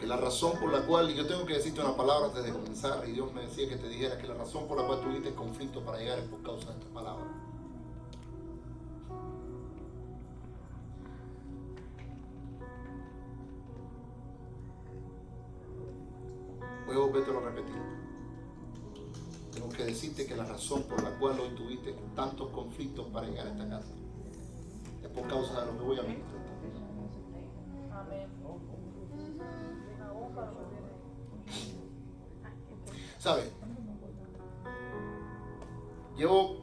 Que la razón por la cual, y yo tengo que decirte una palabra antes de comenzar, y Dios me decía que te dijera que la razón por la cual tuviste conflicto para llegar es por causa de esta palabra. Voy a volvértelo a repetir. Tengo que decirte que la razón por la cual hoy tuviste tantos conflictos para llegar a esta casa es por causa de lo que voy a ministrar. ¿Sabes? Llevo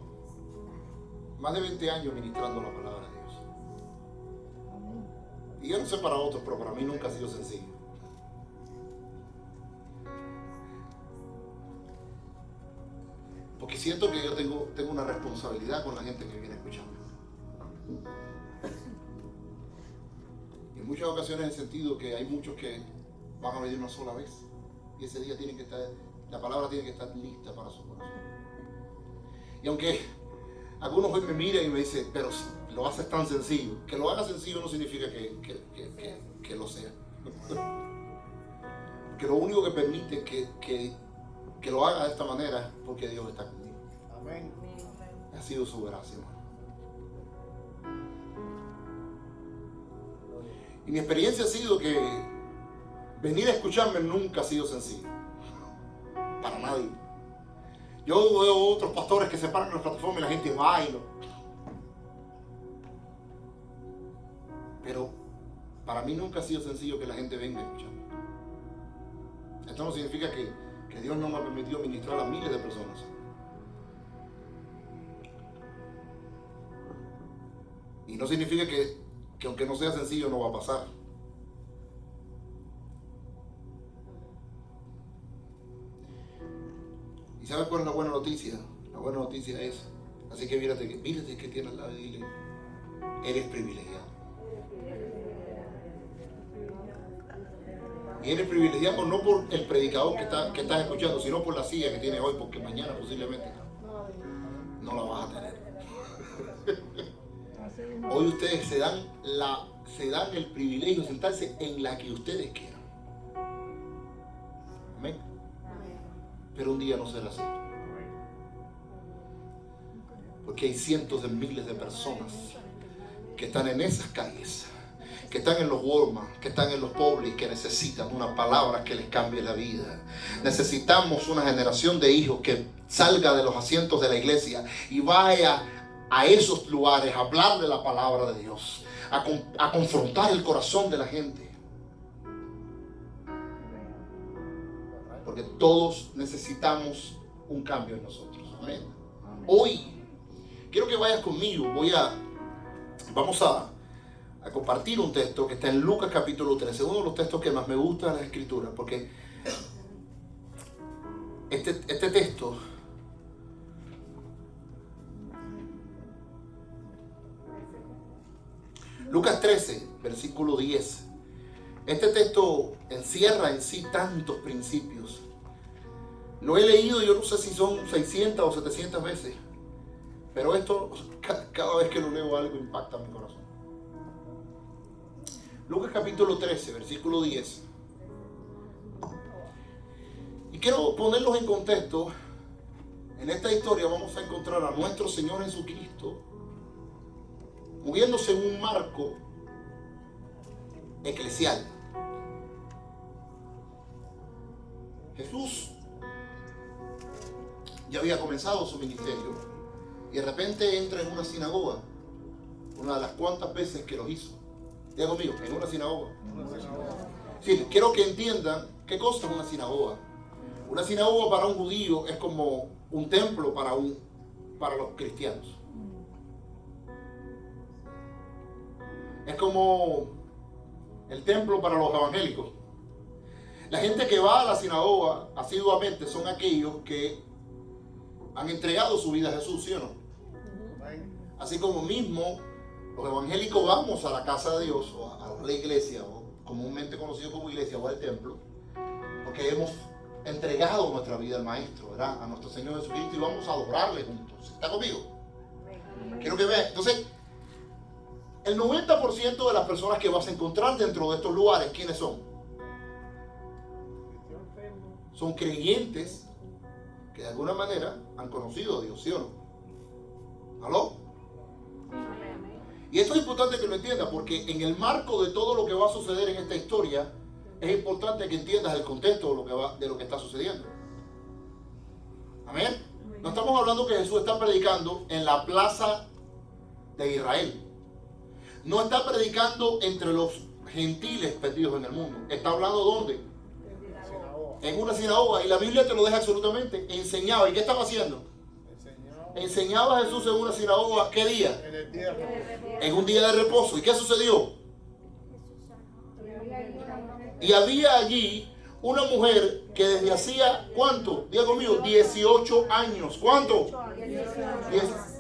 más de 20 años ministrando la palabra de Dios. Y yo no sé para otros, pero para mí nunca ha sido sencillo. Porque siento que yo tengo una responsabilidad con la gente que viene escuchando. Y en muchas ocasiones he sentido que hay muchos que van a venir una sola vez. Y ese día tienen que estar, la palabra tiene que estar lista para su corazón. Y aunque algunos hoy me miran y me dicen, pero lo haces tan sencillo. Que lo haga sencillo no significa que lo sea. Que lo único que permite que lo haga de esta manera es porque Dios está conmigo. Amén. Ha sido su gracia, hermano. Y mi experiencia ha sido que venir a escucharme nunca ha sido sencillo. Para nadie. Yo veo otros pastores que se paran en la plataforma y la gente baila. Pero para mí nunca ha sido sencillo que la gente venga a escucharme. Esto no significa que Dios no me ha permitido ministrar a miles de personas. Y no significa que aunque no sea sencillo no va a pasar. ¿Y sabes cuál es la buena noticia? La buena noticia es, así que mírate que tienes la de dile, eres privilegiado. Y eres privilegiado no por el predicador que estás escuchando, sino por la silla que tienes hoy, porque mañana posiblemente no la vas a tener. Hoy ustedes se dan el privilegio de sentarse en la que ustedes quieran. Amén. Pero un día no será así. Porque hay cientos de miles de personas que están en esas calles, que están en los Walmart, que están en los Publix, que necesitan una palabra que les cambie la vida. Necesitamos una generación de hijos que salga de los asientos de la iglesia y vaya a esos lugares a hablar de la palabra de Dios, a confrontar el corazón de la gente. Porque todos necesitamos un cambio en nosotros. Amén. Hoy quiero que vayas conmigo. Vamos a compartir un texto que está en Lucas capítulo 13, uno de los textos que más me gusta de la escritura, porque este texto Lucas 13, versículo 10. Este texto encierra en sí tantos principios. Lo he leído, yo no sé si son 600 o 700 veces, pero esto, cada vez que lo leo, algo impacta mi corazón. Lucas capítulo 13, versículo 10. Y quiero ponerlos en contexto. En esta historia vamos a encontrar a nuestro Señor Jesucristo moviéndose en un marco eclesial. Jesús ya había comenzado su ministerio y de repente entra en una sinagoga, una de las cuantas veces que lo hizo. Diga conmigo, en una sinagoga. Sí, quiero que entiendan qué cosa es una sinagoga. Una sinagoga para un judío es como un templo para los cristianos. Es como el templo para los evangélicos. La gente que va a la sinagoga asiduamente son aquellos que han entregado su vida a Jesús, ¿sí o no? Así como mismo los evangélicos vamos a la casa de Dios, o a la iglesia, o comúnmente conocido como iglesia, o al templo, porque hemos entregado nuestra vida al Maestro, ¿verdad? A nuestro Señor Jesucristo, y vamos a adorarle juntos. ¿Está conmigo? Quiero que vean. Entonces, el 90% de las personas que vas a encontrar dentro de estos lugares, ¿quiénes son? son creyentes que de alguna manera han conocido a Dios, ¿sí o no? ¿Aló? Y esto es importante que lo entiendas, porque en el marco de todo lo que va a suceder en esta historia, es importante que entiendas el contexto de lo que está sucediendo. Amén. No estamos hablando que Jesús está predicando en la plaza de Israel. No está predicando entre los gentiles perdidos en el mundo. Está hablando ¿dónde? En una sinagoga. Y la Biblia te lo deja absolutamente. Enseñaba. ¿Y qué estaba haciendo? Enseñaba a Jesús en una sinagoga. ¿Qué día? En el día de reposo. En un día de reposo. ¿Y qué sucedió? Y había allí una mujer que desde hacía, ¿cuánto? Diga conmigo, 18 años. ¿Cuánto?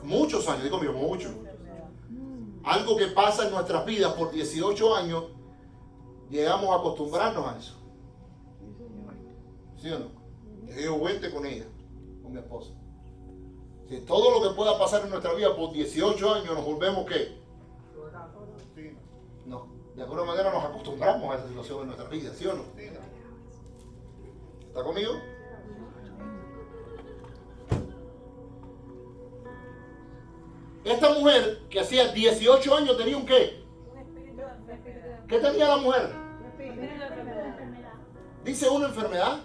Muchos años, diga conmigo, mucho. Algo que pasa en nuestras vidas por 18 años, llegamos a acostumbrarnos a eso. ¿Sí o no? Yo vente con ella, con mi esposa. Si todo lo que pueda pasar en nuestra vida por 18 años nos volvemos ¿qué? No, de alguna manera nos acostumbramos a esa situación en nuestra vida, ¿sí o no? ¿Está conmigo? Esta mujer que hacía 18 años tenía un ¿qué? ¿Qué tenía la mujer? Dice una enfermedad.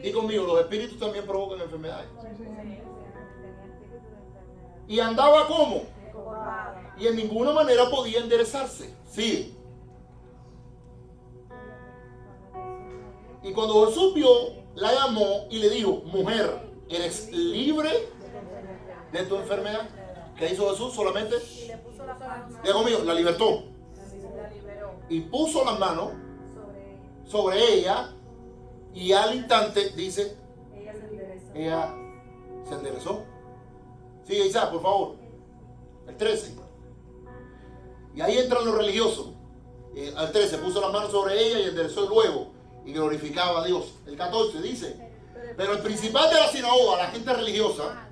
Di conmigo, los espíritus también provocan enfermedades. Y andaba ¿cómo? Y en ninguna manera podía enderezarse. Sí. Y cuando Jesús vio, la llamó y le dijo, mujer, ¿eres libre de tu enfermedad? ¿Qué hizo Jesús? Solamente, diga conmigo, la libertó. Y puso las manos sobre ella y al instante, dice, ella se enderezó. Sigue Isaac, por favor. El 13. Y ahí entran los religiosos. Al 13 puso las manos sobre ella y enderezó luego y glorificaba a Dios. El 14 dice, pero el principal de la sinagoga, la gente religiosa,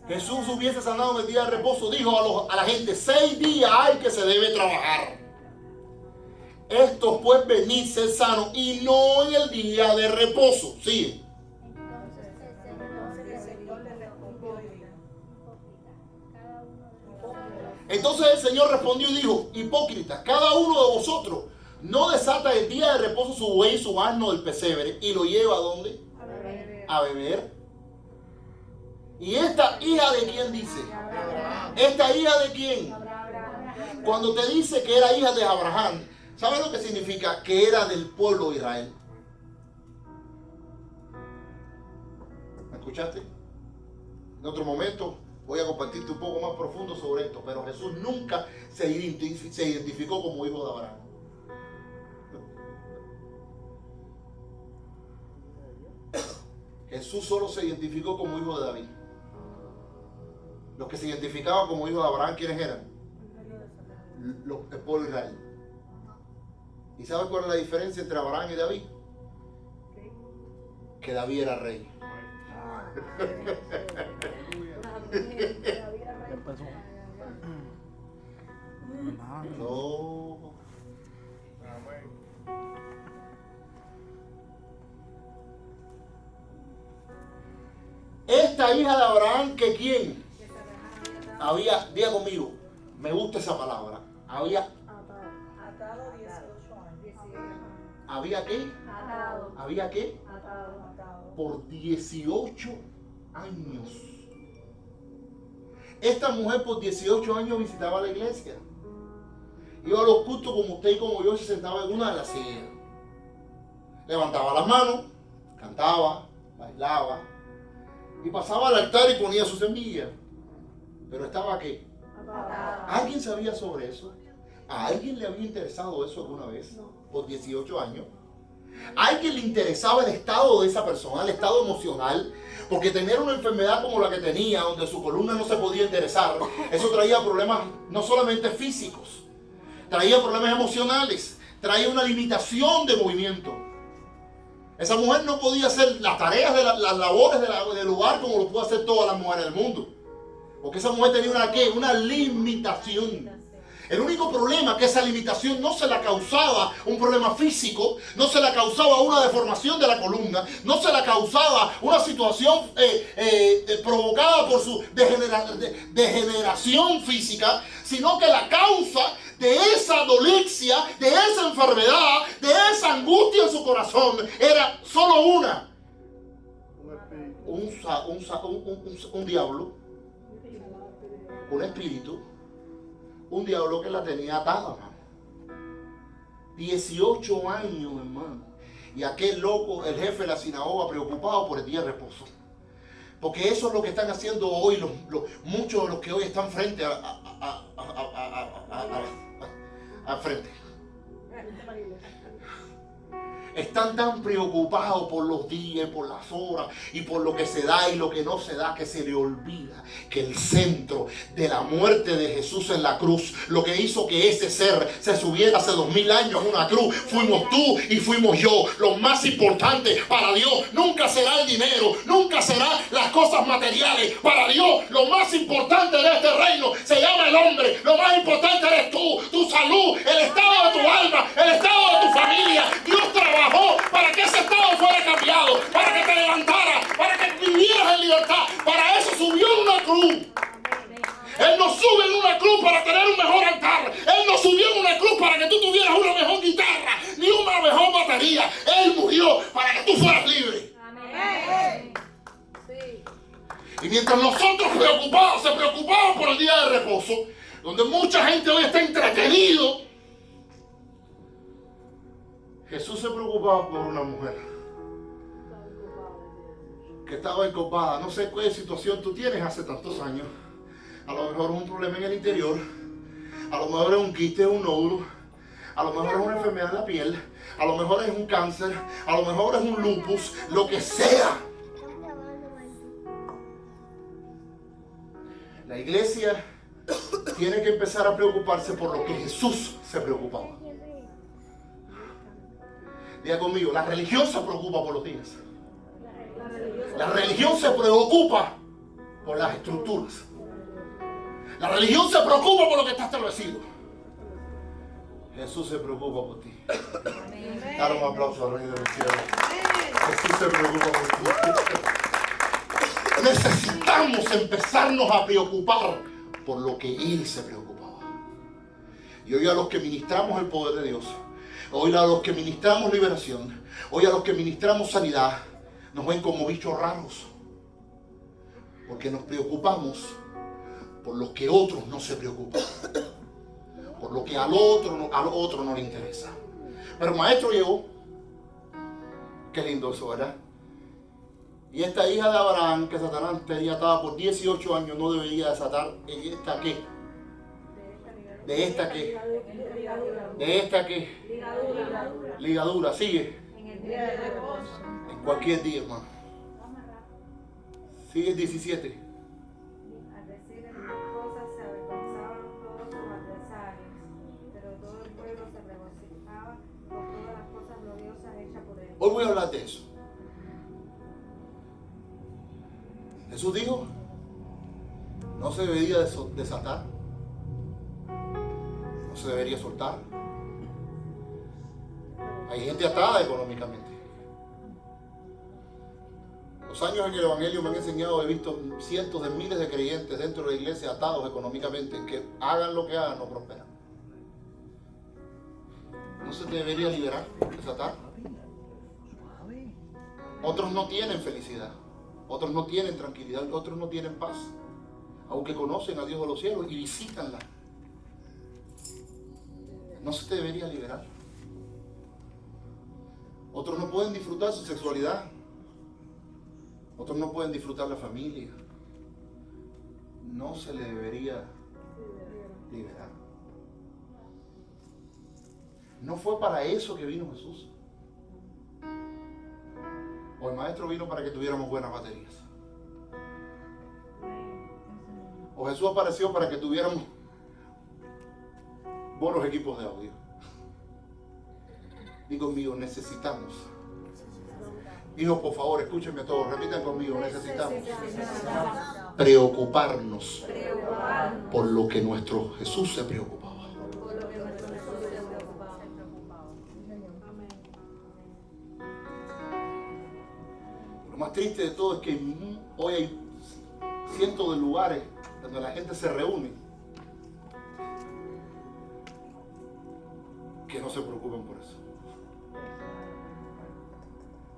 Jesús hubiese sanado en el día de reposo, dijo a la gente, 6 días hay que se debe trabajar. Esto pues venid ser sano y no en el día de reposo. Sí. Entonces el Señor respondió y dijo, hipócritas, cada uno de vosotros no desata el día de reposo su buey y su asno del pesebre y lo lleva ¿a dónde? A beber. ¿Y esta hija de quién dice? ¿Esta hija de quién? Cuando te dice que era hija de Abraham, ¿sabes lo que significa? Que era del pueblo de Israel. ¿Me escuchaste? En otro momento voy a compartirte un poco más profundo sobre esto, pero Jesús nunca se identificó como hijo de Abraham. Jesús solo se identificó como hijo de David. Los que se identificaban como hijos de Abraham, ¿quiénes eran? El pueblo de Israel. ¿Y sabes cuál es la diferencia entre Abraham y David? Que David era rey. No. Esta hija de Abraham, ¿que quién? Había, diga conmigo, me gusta esa palabra. Había atado 18 años. ¿Había qué? Atado. ¿Había qué? Atado. Por 18 años. Esta mujer por 18 años visitaba la iglesia. Iba a los cultos como usted y como yo, se sentaba en una de las sillas. Levantaba las manos, cantaba, bailaba y pasaba al altar y ponía su semilla. Pero estaba ¿qué? ¿Alguien sabía sobre eso? ¿A alguien le había interesado eso alguna vez? Por 18 años. ¿A alguien le interesaba el estado de esa persona, el estado emocional? Porque tener una enfermedad como la que tenía, donde su columna no se podía enderezar, eso traía problemas no solamente físicos, traía problemas emocionales, traía una limitación de movimiento. Esa mujer no podía hacer las tareas de las labores del hogar como lo puede hacer todas las mujeres del mundo. Porque esa mujer tenía una limitación. El único problema que esa limitación no se la causaba un problema físico, no se la causaba una deformación de la columna, no se la causaba una situación provocada por su degeneración física, sino que la causa de esa dolencia, de esa enfermedad, de esa angustia en su corazón era solo una. Un diablo, un espíritu, un diablo que la tenía atada, hermano. 18 años, hermano. Y aquel loco, el jefe de la sinagoga, preocupado por el día de reposo. Porque eso es lo que están haciendo hoy muchos de los que hoy están frente al frente. Están tan preocupados por los días, por las horas y por lo que se da y lo que no se da, que se le olvida que el centro de la muerte de Jesús en la cruz, lo que hizo que ese ser se subiera hace 2000 años en una cruz, fuimos tú y fuimos yo. Lo más importante para Dios nunca será el dinero, nunca será las cosas materiales. Para Dios lo más importante de este reino se llama el hombre. Lo más importante eres tú, tu salud, el estado de tu alma, el estado de tu familia. Dios trabajó para que ese estado fuera cambiado, para que te levantara, para que vivieras en libertad. Para eso subió en una cruz. Él no sube en una cruz para tener un mejor altar. Él no subió en una cruz para que tú tuvieras una mejor guitarra ni una mejor batería. Él murió para que tú fueras libre. Amén. Sí. Y mientras nosotros se preocupamos por el día de reposo, donde mucha gente hoy está entretenido, Jesús se preocupaba por una mujer que estaba encopada. No sé qué situación tú tienes hace tantos años. A lo mejor es un problema en el interior, a lo mejor es un quiste, un nódulo, a lo mejor es una enfermedad en la piel, a lo mejor es un cáncer, a lo mejor es un lupus, lo que sea. La iglesia tiene que empezar a preocuparse por lo que Jesús se preocupaba. Diga conmigo, la religión se preocupa por los días. La religión se preocupa por las estructuras. La religión se preocupa por lo que está establecido. Jesús se preocupa por ti. Dale un aplauso al Rey del Cielo. Jesús se preocupa por ti. Necesitamos empezarnos a preocupar por lo que Él se preocupaba. Y hoy a los que ministramos el poder de Dios, hoy a los que ministramos liberación, hoy a los que ministramos sanidad, nos ven como bichos raros. Porque nos preocupamos por lo que otros no se preocupan. Por lo que al otro no le interesa. Pero el maestro llegó. Qué lindo eso, ¿verdad? Y esta hija de Abraham, que Satanás tenía atada por 18 años, no debería desatar. ¿En esta qué? ¿De esta qué? ¿De esta qué? Ligadura, sigue. En el día de reposo. En cualquier día, hermano. Sigue el 17. Al decir estas cosas se avergonzaban todos sus adversarios, pero todo el pueblo se regocijaba por todas las cosas gloriosas hechas por él. Hoy voy a hablar de eso. Jesús dijo, no se debería desatar, no se debería soltar. Hay gente atada económicamente. Los años en el Evangelio me han enseñado, he visto cientos de miles de creyentes dentro de la iglesia atados económicamente, que hagan lo que hagan, no prosperan. ¿No se te debería liberar, desatar? Otros no tienen felicidad, otros no tienen tranquilidad, otros no tienen paz, aunque conocen a Dios de los cielos y visítanla. ¿No se te debería liberar? Otros no pueden disfrutar su sexualidad. Otros no pueden disfrutar la familia. No se le debería liberar. No fue para eso que vino Jesús. O el maestro vino para que tuviéramos buenas baterías. O Jesús apareció para que tuviéramos buenos equipos de audio. Digo conmigo, necesitamos. Hijos, por favor, escúchenme a todos, repitan conmigo, necesitamos preocuparnos por lo que nuestro Jesús se preocupaba. triste de todo es que hoy hay cientos de lugares donde la gente se reúne que no se preocupan por eso.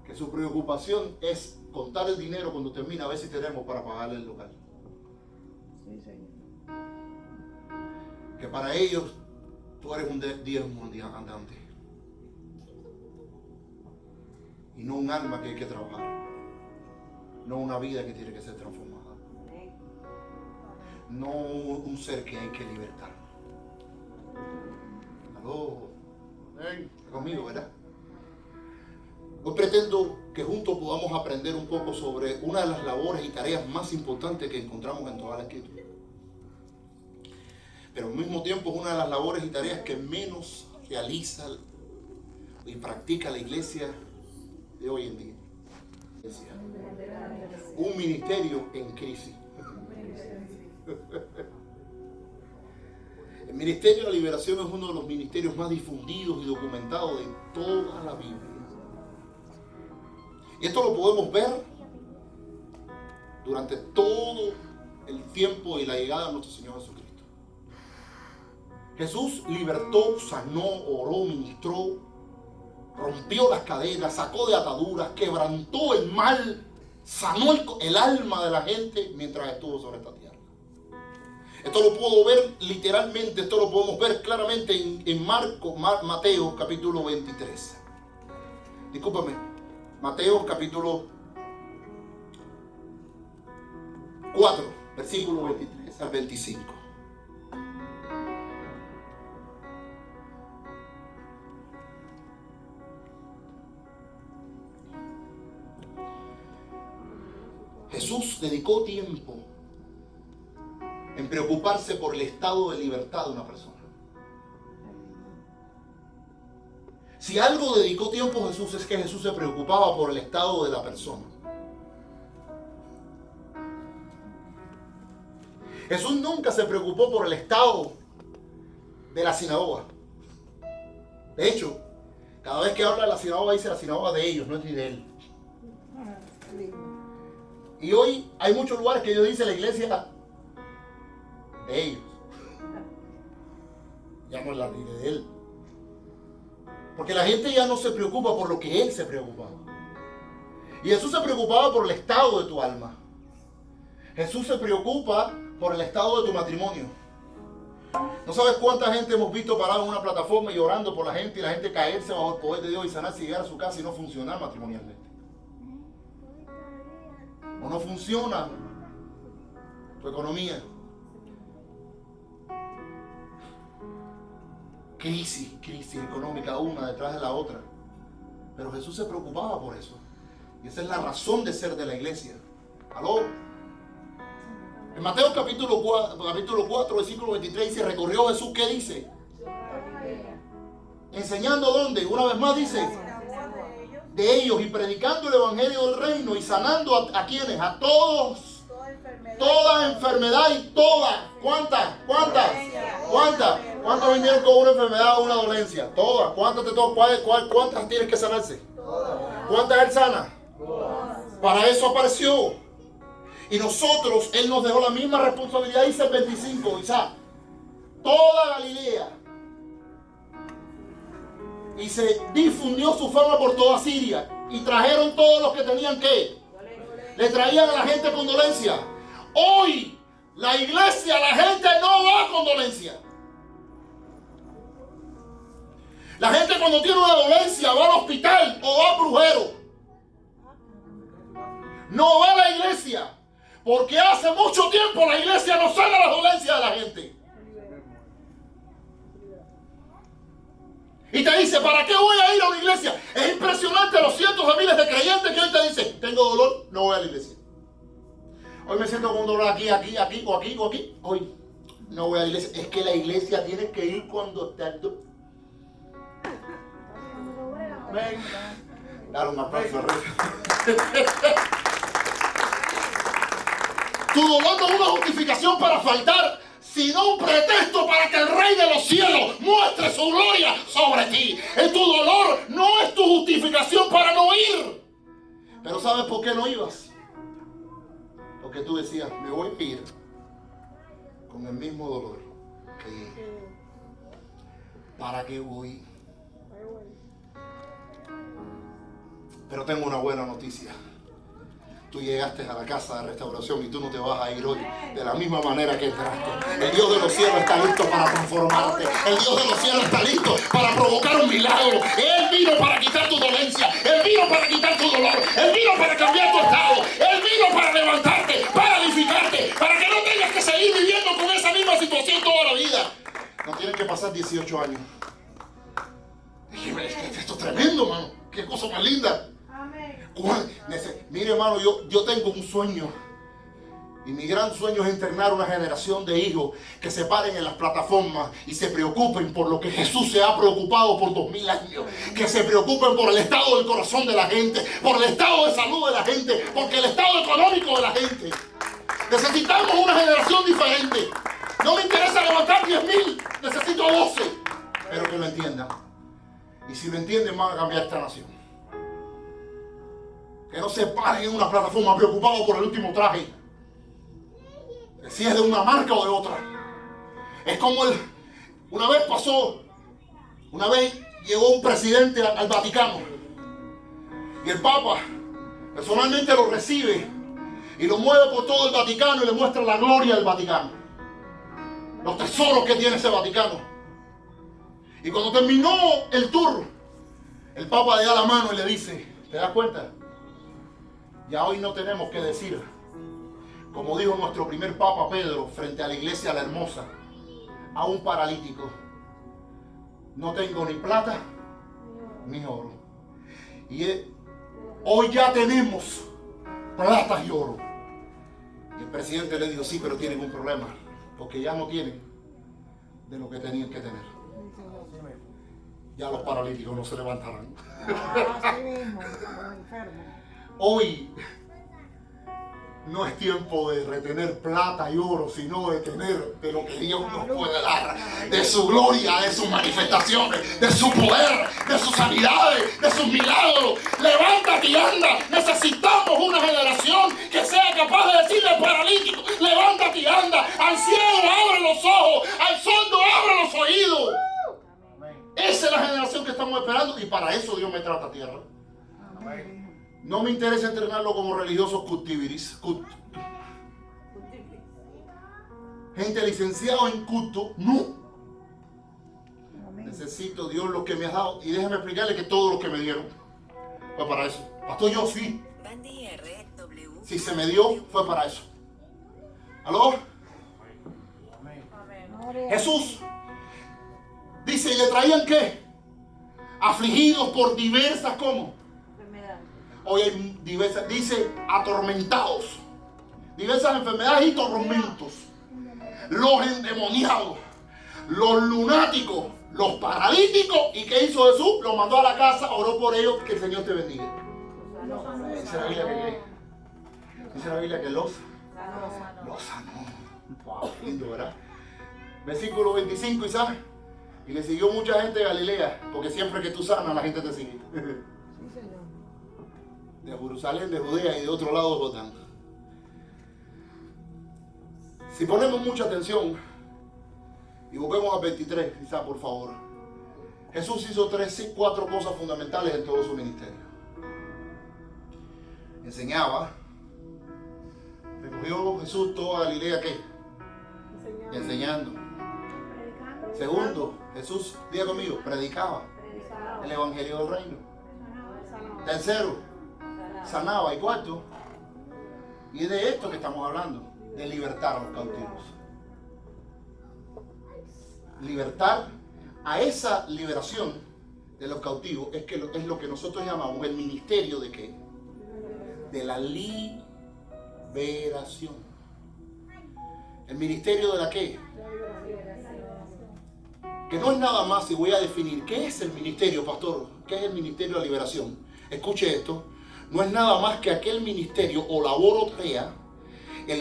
Que su preocupación es contar el dinero cuando termina, a ver si tenemos para pagarle el local. Sí, Señor. Que para ellos tú eres un diezmo andante y no un alma que hay que trabajar, no una vida que tiene que ser transformada, no un ser que hay que libertar. ¿Aló? ¿Está conmigo, verdad? Hoy pretendo que juntos podamos aprender un poco sobre una de las labores y tareas más importantes que encontramos en toda la Escritura. Pero al mismo tiempo es una de las labores y tareas que menos realiza y practica la iglesia de hoy en día. Un ministerio en crisis. El Ministerio de la Liberación es uno de los ministerios más difundidos y documentados de toda la Biblia. Y esto lo podemos ver durante todo el tiempo y la llegada de nuestro Señor Jesucristo. Jesús libertó, sanó, oró, ministró, rompió las cadenas, sacó de ataduras, quebrantó el mal, sanó el alma de la gente mientras estuvo sobre esta tierra. Esto lo puedo ver literalmente, esto lo podemos ver claramente en Mateo capítulo 23. Discúlpame, Mateo capítulo 4, versículo 23 al 25. Jesús dedicó tiempo en preocuparse por el estado de libertad de una persona. Si algo dedicó tiempo Jesús es que Jesús se preocupaba por el estado de la persona. Jesús nunca se preocupó por el estado de la sinagoga. De hecho, cada vez que habla de la sinagoga dice la sinagoga de ellos, no es ni de él. Y hoy hay muchos lugares que Dios dice la iglesia de ellos. Ya no es la de él. Porque la gente ya no se preocupa por lo que él se preocupaba. Y Jesús se preocupaba por el estado de tu alma. Jesús se preocupa por el estado de tu matrimonio. No sabes cuánta gente hemos visto parada en una plataforma y orando por la gente y la gente caerse bajo el poder de Dios y sanarse y llegar a su casa y no funcionar matrimonialmente. O no funciona tu economía. Crisis económica una detrás de la otra. Pero Jesús se preocupaba por eso. Y esa es la razón de ser de la iglesia. ¿Aló? En Mateo capítulo 4, versículo 23 dice, recorrió Jesús, ¿qué dice? Enseñando ¿dónde? Una vez más dice, de ellos, y predicando el evangelio del reino y sanando a quienes, a todos, toda enfermedad y toda, ¿cuántas? ¿Cuántos vinieron con una enfermedad o una dolencia? Todas. ¿Cuántas tienes que sanarse? ¿Cuántas él sana? Para eso apareció. Y nosotros, él nos dejó la misma responsabilidad, dice el 25, Isaac. Toda Galilea. Y se difundió su fama por toda Siria. Y trajeron todos los que tenían que. Le traían a la gente con dolencia. Hoy, la iglesia, la gente no va con dolencia. La gente cuando tiene una dolencia va al hospital o va al brujero. No va a la iglesia. Porque hace mucho tiempo la iglesia no sana las dolencias de la gente. Y te dice, ¿para qué voy a ir a una iglesia? Es impresionante los cientos de miles de creyentes que hoy te dicen, tengo dolor, no voy a la iglesia. Hoy me siento con un dolor aquí. Hoy no voy a la iglesia. Es que la iglesia tiene que ir cuando está el dolor. Ven. Dale un aplauso. Tu dolor no es una justificación para faltar, sino un pretexto para que el Rey de los cielos muestre su gloria sobre ti. Tu dolor no es tu justificación para no ir. Pero Pero ¿sabes por qué no ibas? Porque tú decías, me voy a ir con el mismo dolor que llegué. ¿Para qué voy? Pero tengo una buena noticia. Tú llegaste a la casa de restauración y tú no te vas a ir hoy de la misma manera que entraste. El Dios de los cielos está listo para transformarte. El Dios de los cielos está listo para provocar un milagro. Él vino para quitar tu dolencia. Él vino para quitar tu dolor. Él vino para cambiar tu estado. Él vino para levantarte, para edificarte, para que no tengas que seguir viviendo con esa misma situación toda la vida. No tienen que pasar 18 años. Esto es tremendo, mano. Qué cosa más linda. Mire, hermano, yo tengo un sueño. Y mi gran sueño es entrenar una generación de hijos que se paren en las plataformas y se preocupen por lo que Jesús se ha preocupado por 2000 años. Que se preocupen por el estado del corazón de la gente, por el estado de salud de la gente, porque el estado económico de la gente. Necesitamos una generación diferente. No me interesa levantar 10,000, necesito 12. Pero que lo entiendan. Y si lo entienden, van a cambiar esta nación. Que no se paren en una plataforma preocupados por el último traje. Si es de una marca o de otra. Es como una vez llegó un presidente al Vaticano. Y el Papa personalmente lo recibe y lo mueve por todo el Vaticano y le muestra la gloria del Vaticano. Los tesoros que tiene ese Vaticano. Y cuando terminó el tour, el Papa le da la mano y le dice, ¿te das cuenta? Ya hoy no tenemos que decir, como dijo nuestro primer Papa Pedro frente a la iglesia La Hermosa, a un paralítico, no tengo ni plata ni oro. Y hoy ya tenemos plata y oro. Y el presidente le dijo, sí, pero tienen un problema, porque ya no tienen de lo que tenían que tener. Ya los paralíticos no se levantarán. Así mismo, los enfermos. Hoy no es tiempo de retener plata y oro, sino de tener de lo que Dios nos puede dar, de su gloria, de sus manifestaciones, de su poder, de sus sanidades, de sus milagros. Levántate y anda. Necesitamos una generación que sea capaz de decirle al paralítico, levántate y anda. Al ciego abre los ojos, al sordo abre los oídos. Esa es la generación que estamos esperando y para eso Dios me trata a tierra. No me interesa entrenarlo como religiosos cultiviris. Gente licenciada en culto, no. Necesito Dios lo que me ha dado. Y déjame explicarle que todo lo que me dieron fue para eso. Pastor, yo sí. Si se me dio, fue para eso. ¿Aló? Jesús dice, ¿y le traían qué? Afligidos por diversas, ¿cómo? Hoy hay diversas, dice atormentados, diversas enfermedades y tormentos, los endemoniados, los lunáticos, los paralíticos. ¿Y qué hizo Jesús? Los mandó a la casa, oró por ellos, que el Señor te bendiga. Dice la Biblia que dice la Biblia que los sanó. Wow, lindo, ¿verdad? Versículo 25, ¿y sabes? Y le siguió mucha gente de Galilea, porque siempre que tú sanas la gente te sigue. De Jerusalén, de Judea y de otro lado de Jordán. Si ponemos mucha atención y volvemos al 23, quizá por favor. Jesús hizo 4 cosas fundamentales en todo su ministerio. Enseñaba. Recorrió Jesús toda Galilea, ¿qué? Enseñando. Segundo, Jesús, diga conmigo, predicaba el evangelio del reino. Tercero, sanaba. Y cuarto, y es de esto que estamos hablando, de libertar a los cautivos. Libertar, a esa liberación de los cautivos es lo que nosotros llamamos el ministerio de ¿qué? De la liberación. El ministerio de la ¿qué? Que no es nada más, y voy a definir, ¿qué es el ministerio, pastor? ¿Qué es el ministerio de liberación? Escuche esto, no es nada más que aquel ministerio o labor o tarea en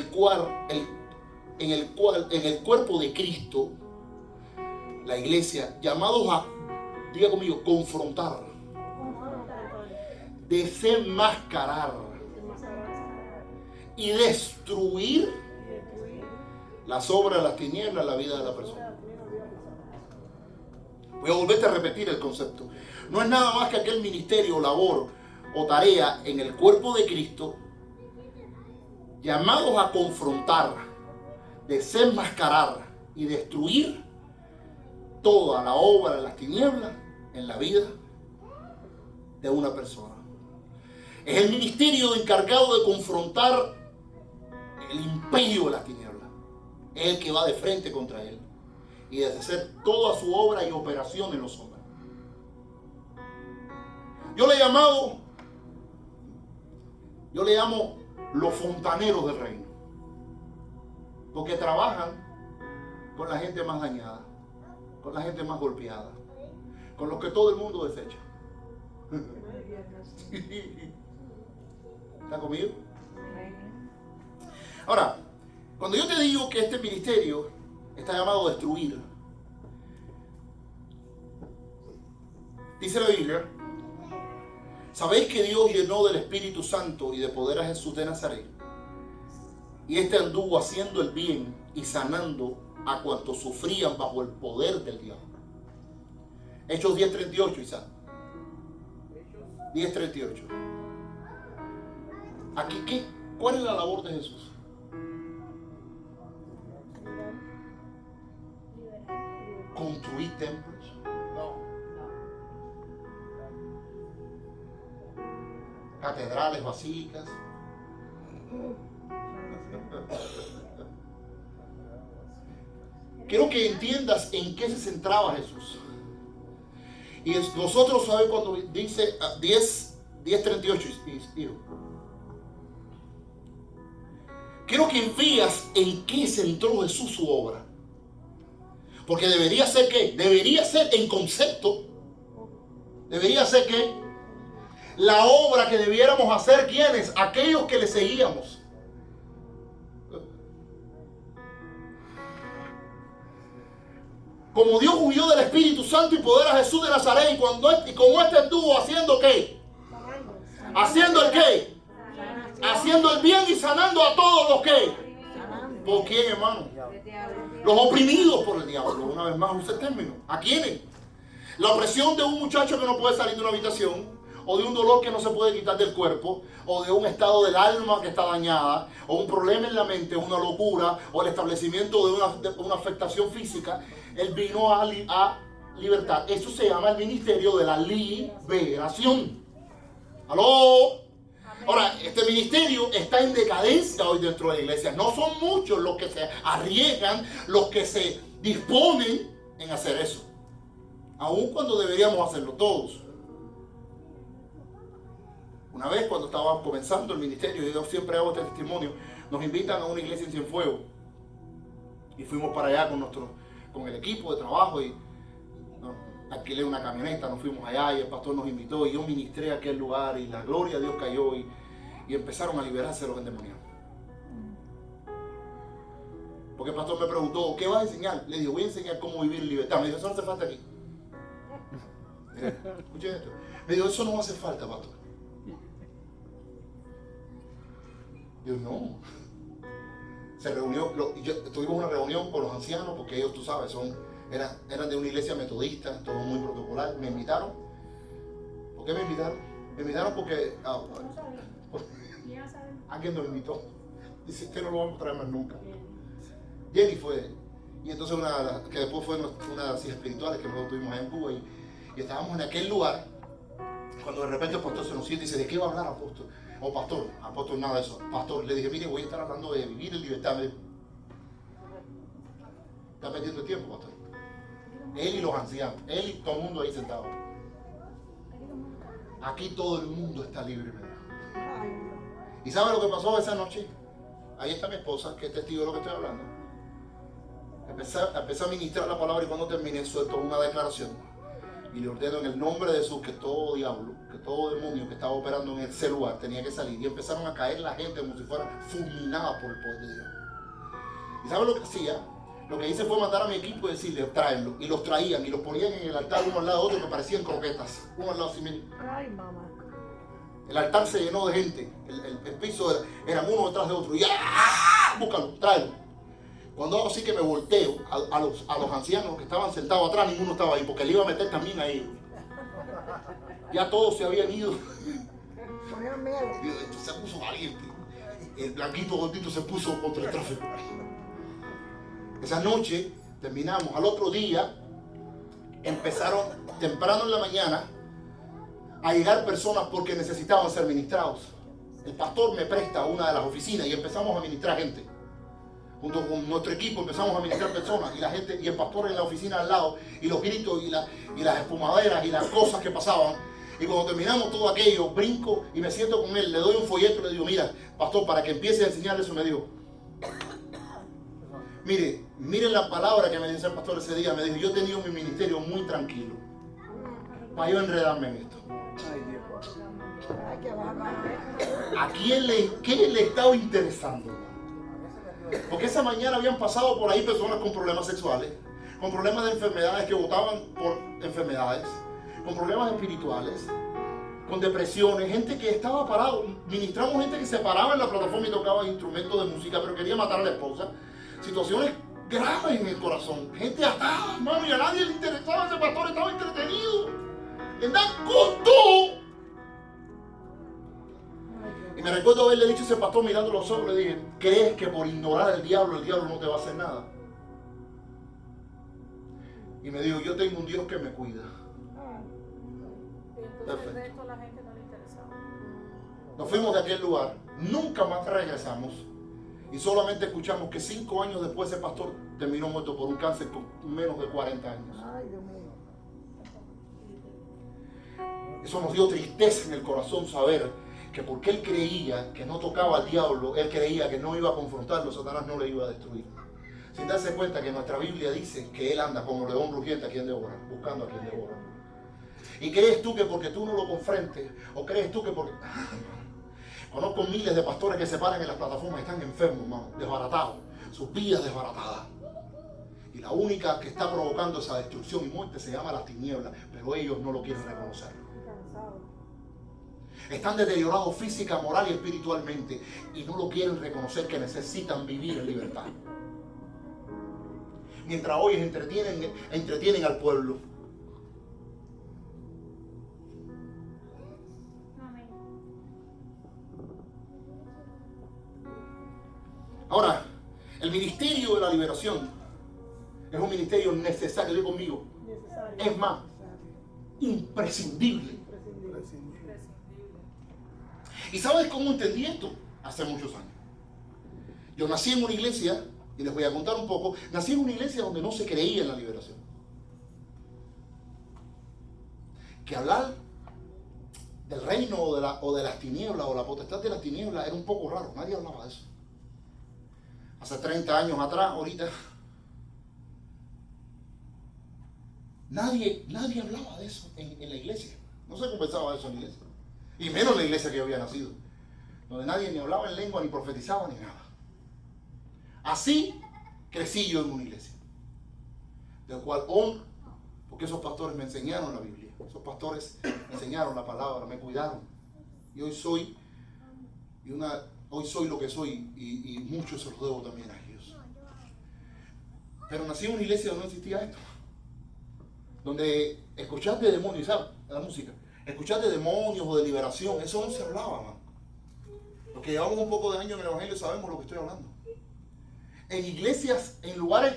el cuerpo de Cristo, la iglesia, llamados a, diga conmigo, confrontar, desenmascarar y destruir las obras de las tinieblas en la vida de la persona. Voy a volverte a repetir el concepto. No es nada más que aquel ministerio, labor o tarea en el cuerpo de Cristo, llamados a confrontar, desenmascarar y destruir toda la obra de las tinieblas en la vida de una persona. Es el ministerio encargado de confrontar el imperio de las tinieblas. Es el que va de frente contra él y de hacer toda su obra y operación en los hombres. Yo le llamo los fontaneros del reino, porque trabajan con la gente más dañada, con la gente más golpeada, con los que todo el mundo desecha. ¿Está conmigo? Ahora, cuando yo te digo que este ministerio está llamado a destruir, dice la Biblia, ¿sabéis que Dios llenó del Espíritu Santo y de poder a Jesús de Nazaret? Y este anduvo haciendo el bien y sanando a cuantos sufrían bajo el poder del diablo. Hechos 10:38, Isaac. 10:38. Aquí, ¿cuál es la labor de Jesús? ¿Construir templos? No. ¿Catedrales, basílicas? Quiero que entiendas en qué se centraba Jesús. Y nosotros sabemos cuando dice 10:38, hijo. Quiero que veas en qué centró Jesús su obra. Porque debería ser ¿qué? Debería ser en concepto. Debería ser ¿qué? La obra que debiéramos hacer, ¿quiénes? Aquellos que le seguíamos. Como Dios huyó del Espíritu Santo y poder a Jesús de Nazaret, y como este estuvo haciendo ¿qué? Haciendo el ¿qué? Haciendo el bien y sanando a todos los ¿qué? ¿Por quién, hermano? Los oprimidos por el diablo. Una vez más usa el término. ¿A quiénes? La opresión de un muchacho que no puede salir de una habitación, o de un dolor que no se puede quitar del cuerpo, o de un estado del alma que está dañada, o un problema en la mente, una locura, o el establecimiento de una afectación física. Él vino a libertad. Eso se llama el ministerio de la liberación. ¿Aló? Ahora, este ministerio está en decadencia hoy dentro de la iglesia. No son muchos los que se arriesgan, los que se disponen en hacer eso. Aun cuando deberíamos hacerlo todos. Una vez cuando estaba comenzando el ministerio, yo siempre hago este testimonio, nos invitan a una iglesia en Cienfuegos. Y fuimos para allá con el equipo de trabajo y alquilé una camioneta, nos fuimos allá y el pastor nos invitó y yo ministré a aquel lugar y la gloria de Dios cayó y empezaron a liberarse los endemoniados. Porque el pastor me preguntó, ¿qué vas a enseñar? Le digo, voy a enseñar cómo vivir en libertad. Me dijo, eso no hace falta aquí. Escuchen esto. Me dijo, eso no hace falta, pastor. Yo, no. Se reunió, tuvimos una reunión con los ancianos porque ellos, tú sabes, eran de una iglesia metodista, todo muy protocolar. Me invitaron. ¿Por qué me invitaron? Me invitaron porque alguien nos invitó. Dice, usted no lo vamos a traer más nunca. Jenny fue. Y entonces que después fue una de las hijas espirituales que nosotros tuvimos allá en Cuba. Y estábamos en aquel lugar cuando de repente el pastor se nos siente y dice, ¿de qué va a hablar apóstol? O pastor, apóstol nada de eso. Pastor, le dije, mire, voy a estar hablando de vivir en libertad. Me dijo, está perdiendo el tiempo, pastor. Él y los ancianos, él y todo el mundo ahí sentado. Aquí todo el mundo está libre, me dijo. ¿Y sabe lo que pasó esa noche? Ahí está mi esposa, que es testigo de lo que estoy hablando. Empecé a ministrar la palabra y cuando terminé suelto una declaración. Y le ordeno en el nombre de Jesús que todo diablo, que todo demonio que estaba operando en ese lugar tenía que salir. Y empezaron a caer la gente como si fuera fulminada por el poder de Dios. ¿Y sabe lo que hacía? Lo que hice fue mandar a mi equipo y decirle, tráenlo. Y los traían y los ponían en el altar uno al lado de otro que parecían croquetas. Uno al lado así mismo. Ay, mamá. El altar se llenó de gente. El piso eran uno detrás de otro. Y búscalo, tráelo. Cuando hago así que me volteo a los ancianos que estaban sentados atrás, ninguno estaba ahí, porque le iba a meter también a ellos. Ya todos se habían ido. Ponían miedo. Y esto se puso valiente. El blanquito gordito se puso contra el tráfico. Esa noche terminamos. Al otro día empezaron temprano en la mañana a llegar personas porque necesitaban ser ministrados. El pastor me presta una de las oficinas y empezamos a ministrar gente. Junto con nuestro equipo empezamos a ministrar personas y la gente y el pastor en la oficina al lado y los gritos y las espumaderas y las cosas que pasaban. Y cuando terminamos todo aquello, brinco y me siento con él, le doy un folleto y le digo, mira, pastor, para que empiece a enseñarle eso, me dijo, mire la palabra que me dice el pastor ese día, me dijo, yo he tenido mi ministerio muy tranquilo, para yo enredarme en esto. Hay que bajar. ¿A qué le estaba interesando? Porque esa mañana habían pasado por ahí personas con problemas sexuales, con problemas de enfermedades que votaban por enfermedades, con problemas espirituales, con depresiones, gente que estaba parado. Ministramos gente que se paraba en la plataforma y tocaba instrumentos de música, pero quería matar a la esposa. Situaciones graves en el corazón. Gente atada, hermano, y a nadie le interesaba. Ese pastor estaba entretenido en dar gusto. Y me recuerdo haberle dicho a ese pastor mirando los ojos, le dije, ¿crees que por ignorar el diablo no te va a hacer nada? Y me dijo, yo tengo un Dios que me cuida. Entonces el resto a la gente no le interesaba. Nos fuimos de aquel lugar, nunca más regresamos y solamente escuchamos que 5 años después ese pastor terminó muerto por un cáncer con menos de 40 años. Ay, Dios mío. Eso nos dio tristeza en el corazón saber que porque él creía que no tocaba al diablo, él creía que no iba a confrontarlo, Satanás no le iba a destruir. Sin darse cuenta que nuestra Biblia dice que él anda como león rugiente a quien devora, buscando a quien devora. ¿Y crees tú que porque tú no lo confrontes? ¿O crees tú que porque...? Conozco miles de pastores que se paran en las plataformas y están enfermos, hermano, desbaratados, sus vidas desbaratadas. Y la única que está provocando esa destrucción y muerte se llama las tinieblas, pero ellos no lo quieren reconocer. Están deteriorados física, moral y espiritualmente y no lo quieren reconocer que necesitan vivir en libertad. Mientras hoy entretienen al pueblo. Ahora, el ministerio de la liberación es un ministerio necesario, digo conmigo, es más, imprescindible. ¿Y sabes cómo entendí esto? Hace muchos años. Yo nací en una iglesia, y les voy a contar un poco, nací en una iglesia donde no se creía en la liberación. Que hablar del reino o de las tinieblas o la potestad de las tinieblas era un poco raro, nadie hablaba de eso. Hace 30 años atrás, ahorita, nadie hablaba de eso en la iglesia. No se conversaba de eso en la iglesia. Y menos en la iglesia que yo había nacido. Donde nadie ni hablaba en lengua, ni profetizaba, ni nada. Así crecí yo en una iglesia. Del cual honro, porque esos pastores me enseñaron la Biblia. Esos pastores me enseñaron la palabra, me cuidaron. Y hoy soy lo que soy y mucho se los debo también a ellos. Pero nací en una iglesia donde no existía esto. Donde escuchar de demonios, ¿sabes? La música. Escuchar de demonios o de liberación, eso no se hablaba, man. Los que llevamos un poco de años en el Evangelio sabemos lo que estoy hablando. En iglesias, en lugares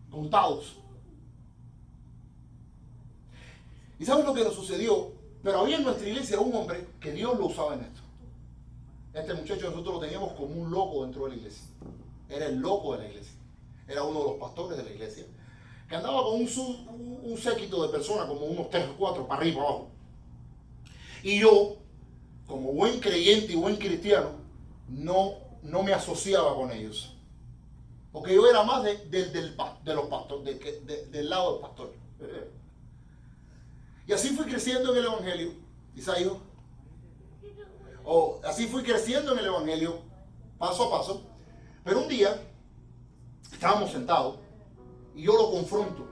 contados. ¿Y sabes lo que nos sucedió? Pero había en nuestra iglesia un hombre que Dios lo usaba en esto. Este muchacho nosotros lo teníamos como un loco dentro de la iglesia. Era el loco de la iglesia. Era uno de los pastores de la iglesia. Que andaba con un séquito de personas, como unos 3 o 4, para arriba, para abajo. Y yo, como buen creyente y buen cristiano, no me asociaba con ellos. Porque yo era más de los pastores, del lado del pastor. Y así fui creciendo en el Evangelio, Isaías. Así fui creciendo en el Evangelio, paso a paso. Pero un día, estábamos sentados, y yo lo confronto.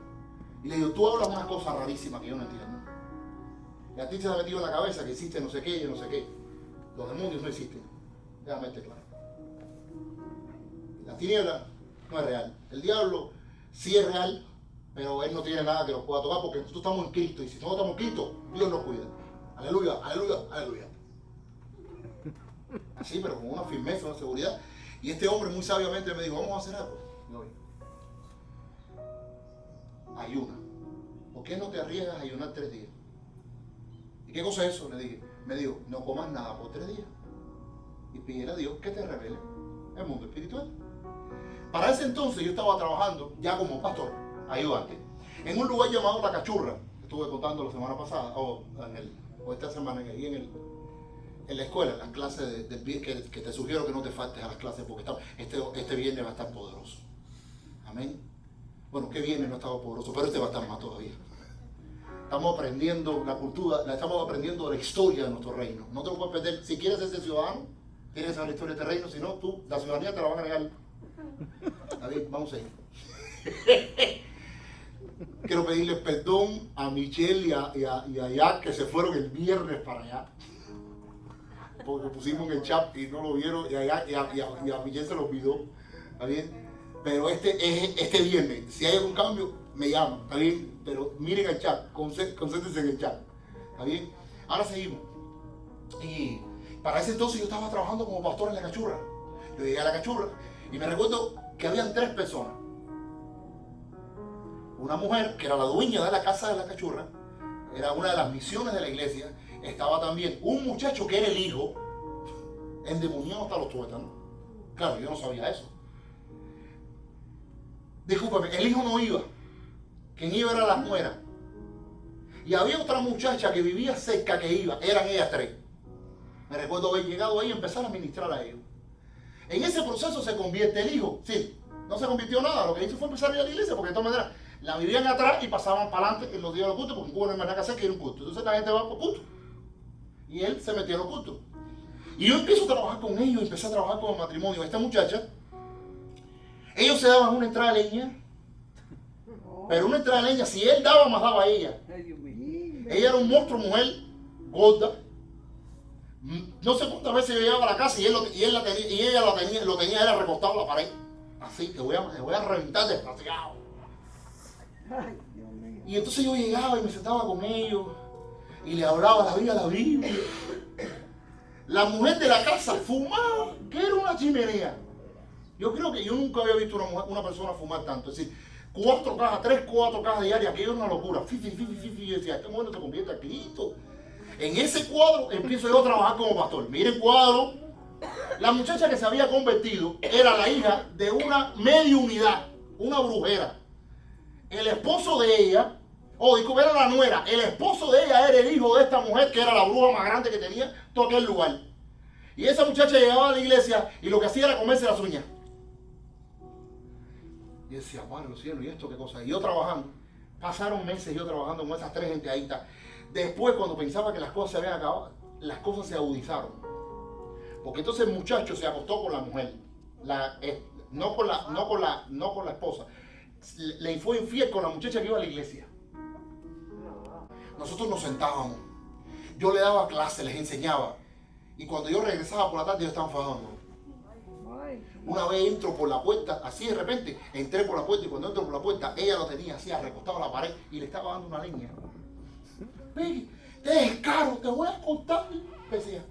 Y le digo, tú hablas una cosa rarísima que yo no entiendo. Y a ti se te ha metido en la cabeza que existe no sé qué y no sé qué. Los demonios no existen. Déjame estar claro. La tiniebla no es real. El diablo sí es real, pero él no tiene nada que nos pueda tocar porque nosotros estamos en Cristo. Y si nosotros estamos en Cristo, Dios nos cuida. Aleluya, aleluya, aleluya. Así, pero con una firmeza, una seguridad. Y este hombre muy sabiamente me dijo, vamos a hacer algo. Ayuna. ¿Por qué no te arriesgas a ayunar 3 días? ¿Y qué cosa es eso? Le dije. Me dijo, no comas nada por 3 días. Y pídele a Dios que te revele el mundo espiritual. Para ese entonces yo estaba trabajando ya como pastor, ayudante, en un lugar llamado La Cachurra. Estuve contando la semana pasada, o esta semana, ahí en la escuela, las clases que te sugiero que no te faltes a las clases porque este viernes va a estar poderoso. Amén. Bueno, que viernes no estaba poderoso, pero este va a estar más todavía. Estamos aprendiendo la cultura, estamos aprendiendo la historia de nuestro reino. No te lo puedes perder. Si quieres ser ciudadano, tienes que saber la historia de este reino, si no, tú, la ciudadanía te la van a negar. A ver, vamos a ir. Quiero pedirle perdón a Michelle y a Jack que se fueron el viernes para allá. Porque pusimos en el chat y no lo vieron y a Michelle se lo olvidó. ¿Está bien? Pero este viernes, si hay algún cambio, me llaman. ¿Está bien? Pero miren el chat, concéntrense en el chat. ¿Está bien? Ahora seguimos. Y para ese entonces yo estaba trabajando como pastor en La Cachurra. Yo llegué a La Cachurra y me recuerdo que habían 3 personas. Una mujer que era la dueña de la casa de La Cachurra, era una de las misiones de la iglesia. Estaba también un muchacho que era el hijo, endemoniado hasta los tuétanos. Claro, yo no sabía eso. Discúlpame, el hijo no iba. Quien iba era la nuera. Y había otra muchacha que vivía cerca que iba. Eran ellas 3. Me recuerdo haber llegado ahí y empezar a ministrar a ellos. En ese proceso se convierte el hijo. Sí, no se convirtió nada. Lo que hizo fue empezar a ir a la iglesia porque de todas maneras la vivían atrás y pasaban para adelante en los días de los cultos porque en Cuba no hay más nada que hacer que ir a un culto. Entonces la gente va por culto. Y él se metió en los cultos. Y yo empiezo a trabajar con ellos, empecé a trabajar con el matrimonio. Esta muchacha, ellos se daban una entrada de leña. Pero una entrada de leña, si él daba, más daba ella. Ella era un monstruo, mujer, gorda. No sé cuántas veces yo llegaba a la casa y ella lo tenía era recostado a la pared. Así, te voy a reventar despaciado. Y entonces yo llegaba y me sentaba con ellos y le hablaba la vida a la Biblia. La mujer de la casa fumaba, que era una chimenea. Yo creo que yo nunca había visto una persona fumar tanto. Es decir, 4 cajas diarias, que era una locura. Y decía, este mujer no se convierte a Cristo. En ese cuadro empiezo yo a trabajar como pastor. Miren el cuadro. La muchacha que se había convertido era la hija de una mediunidad, una brujera. El esposo de ella, era la nuera, el esposo de ella era el hijo de esta mujer que era la bruja más grande que tenía todo aquel lugar. Y esa muchacha llegaba a la iglesia y lo que hacía era comerse las uñas. Y decía, bueno, los cielos, ¿y esto qué cosa? Y yo trabajando, pasaron meses yo trabajando con esas 3 gentaditas. Después, cuando pensaba que las cosas se habían acabado, las cosas se agudizaron. Porque entonces el muchacho se acostó con la mujer, no con la esposa. Le fue infiel con la muchacha que iba a la iglesia. Nosotros nos sentábamos. Yo le daba clases, les enseñaba. Y cuando yo regresaba por la tarde, yo estaba enfadado. Una vez entro por la puerta, así de repente, entré por la puerta y cuando entro por la puerta, ella lo tenía así, recostado a la pared y le estaba dando una leña. Peggy, te descaro, te voy a cortar. Decía.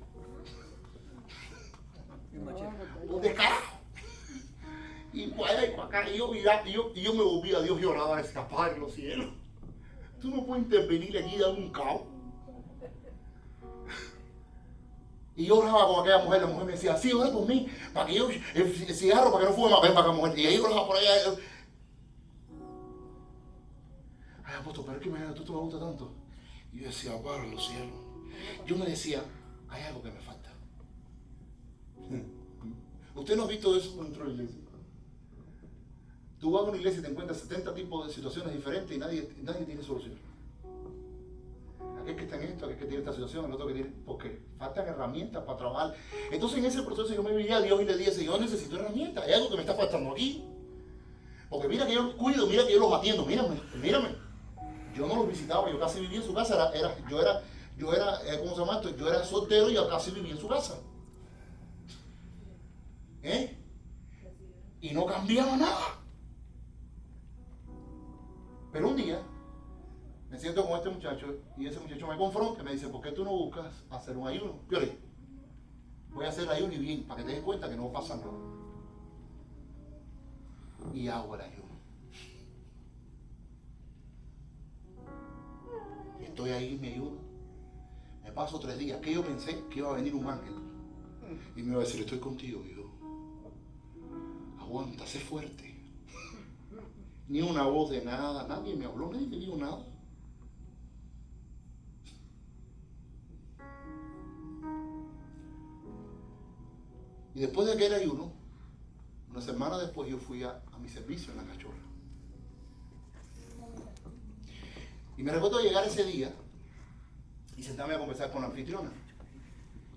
Descarado. Y por allá y por acá, y yo me volví a Dios y oraba a escapar en los cielos. Tú no puedes intervenir aquí y dar un caos. Y yo oraba con aquella mujer, la mujer me decía, sí, ora por mí, para que yo, el cigarro, para que no fume más, ven para acá, mujer. Y ahí oraba por allá. Ay, apóstol, pero es que tú me gusta tanto. Y yo decía, para los cielos. Yo me decía, hay algo que me falta. ¿Usted no ha visto eso dentro de la iglesia? Tú vas a una iglesia y te encuentras 70 tipos de situaciones diferentes y nadie tiene solución. Aquel que está en esto, aquel que tiene esta situación, el otro que tiene... Porque faltan herramientas para trabajar. Entonces en ese proceso yo me veía a Dios y le dije, yo necesito herramientas. Hay algo que me está faltando aquí. Porque mira que yo los cuido, mira que yo los atiendo. Mírame. Yo no los visitaba, yo casi vivía en su casa. Yo era, ¿cómo se llama esto? Yo era soltero y yo casi vivía en su casa. Y no cambiaba nada. Pero un día me siento con este muchacho y ese muchacho me confronta y me dice, ¿por qué tú no buscas hacer un ayuno? Yo le digo, voy a hacer ayuno y bien, para que te des cuenta que no pasa nada. Y hago el ayuno. Y estoy ahí en mi ayuno. Me paso 3 días, que yo pensé que iba a venir un ángel y me iba a decir, estoy contigo, hijo. Aguanta, sé fuerte. Ni una voz de nada, nadie me habló, nadie me dijo nada. Y después de aquel ayuno, una semana después yo fui a mi servicio en La Cachorra. Y me recuerdo llegar ese día y sentarme a conversar con la anfitriona.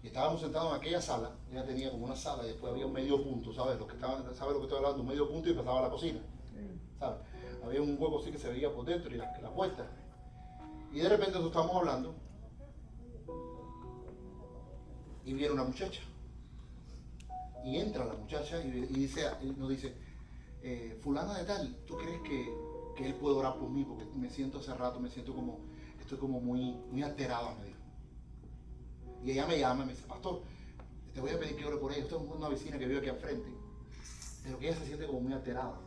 Y estábamos sentados en aquella sala, ella tenía como una sala y después había un medio punto, ¿sabes? ¿Sabes lo que estoy hablando? Un medio punto y empezaba la cocina, ¿sabes? Había un hueco así que se veía por dentro y la puerta. Y de repente nosotros estábamos hablando y viene una muchacha. Y entra la muchacha y nos dice, fulana de tal, ¿tú crees que él puede orar por mí? Porque me siento hace rato, estoy como muy alterada, me dijo. Y ella me llama y me dice, pastor, te voy a pedir que ore por ella. Usted es una vecina que vive aquí al frente, pero que ella se siente como muy alterada.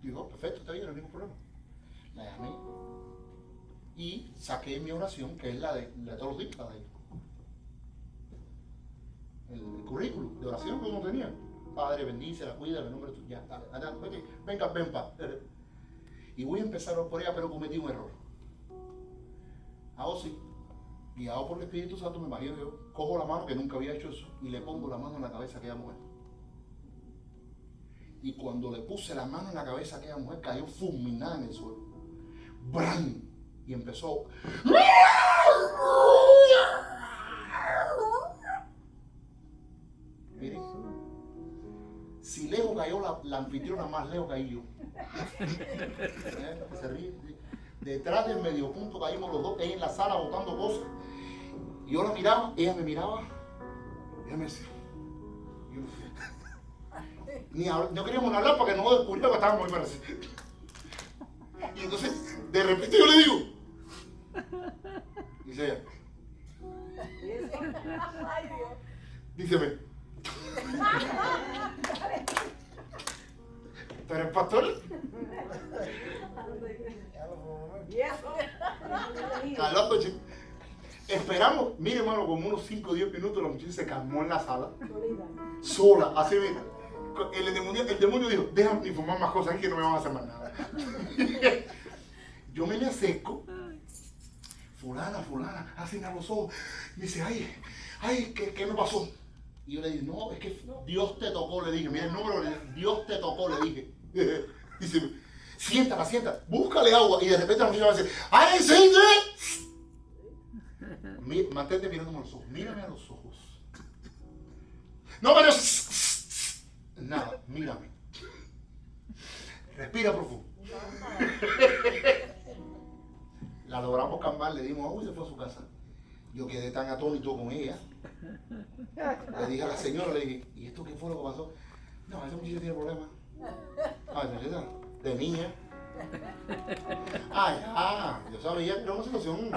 Digo, perfecto, está bien, no hay ningún problema. La llamé y saqué mi oración, que es la de todos los días, la de el currículum de oración que uno tenía. Padre, bendice, la cuida, en el nombre de tu... Ya, dale, venga, ven, pa. Y voy a empezar a orar por ella, pero cometí un error. Ahora sí, guiado por el Espíritu Santo, me imagino, yo cojo la mano, que nunca había hecho eso, y le pongo la mano en la cabeza a aquella mujer. Y cuando le puse la mano en la cabeza a aquella mujer, cayó fulminada en el suelo. ¡Bran! Y empezó... Miren, si lejos cayó la anfitriona, más lejos caí yo. Se ríe. Detrás del medio punto caímos los dos, ella en la sala botando cosas. Y yo la miraba, ella me miraba, ella me decía, no queríamos hablar para que no descubriera que estábamos muy parecidos. Y entonces, de repente yo le digo, dice ella, díceme, ¿tú eres pastor? Hablando, chico. Esperamos, mire hermano, como unos 5 o 10 minutos la muchacha se calmó en la sala. Sola, así mira. El demonio dijo, déjame informar más cosas, que no me van a hacer más nada. Yo me le acerco. Fulana, así a los ojos. Me dice, ay, ¿qué me pasó? Y yo le dije, no, es que Dios te tocó, le dije. Mira el número, Dios te tocó, le dije. Dice, siéntala, búscale agua. Y de repente la muchacha va a decir, ¡ay, sí! Mantente mirándome a los ojos, mírame a los ojos. No, pero... Nada, mírame. Respira profundo. La logramos calmar, le dimos agua y se fue a su casa. Yo quedé tan atónito con ella. Le dije a la señora, le dije, ¿y esto qué fue lo que pasó? No, esa muchacha tiene problemas. Ay, muchacha, de niña. Yo sabía que era una situación.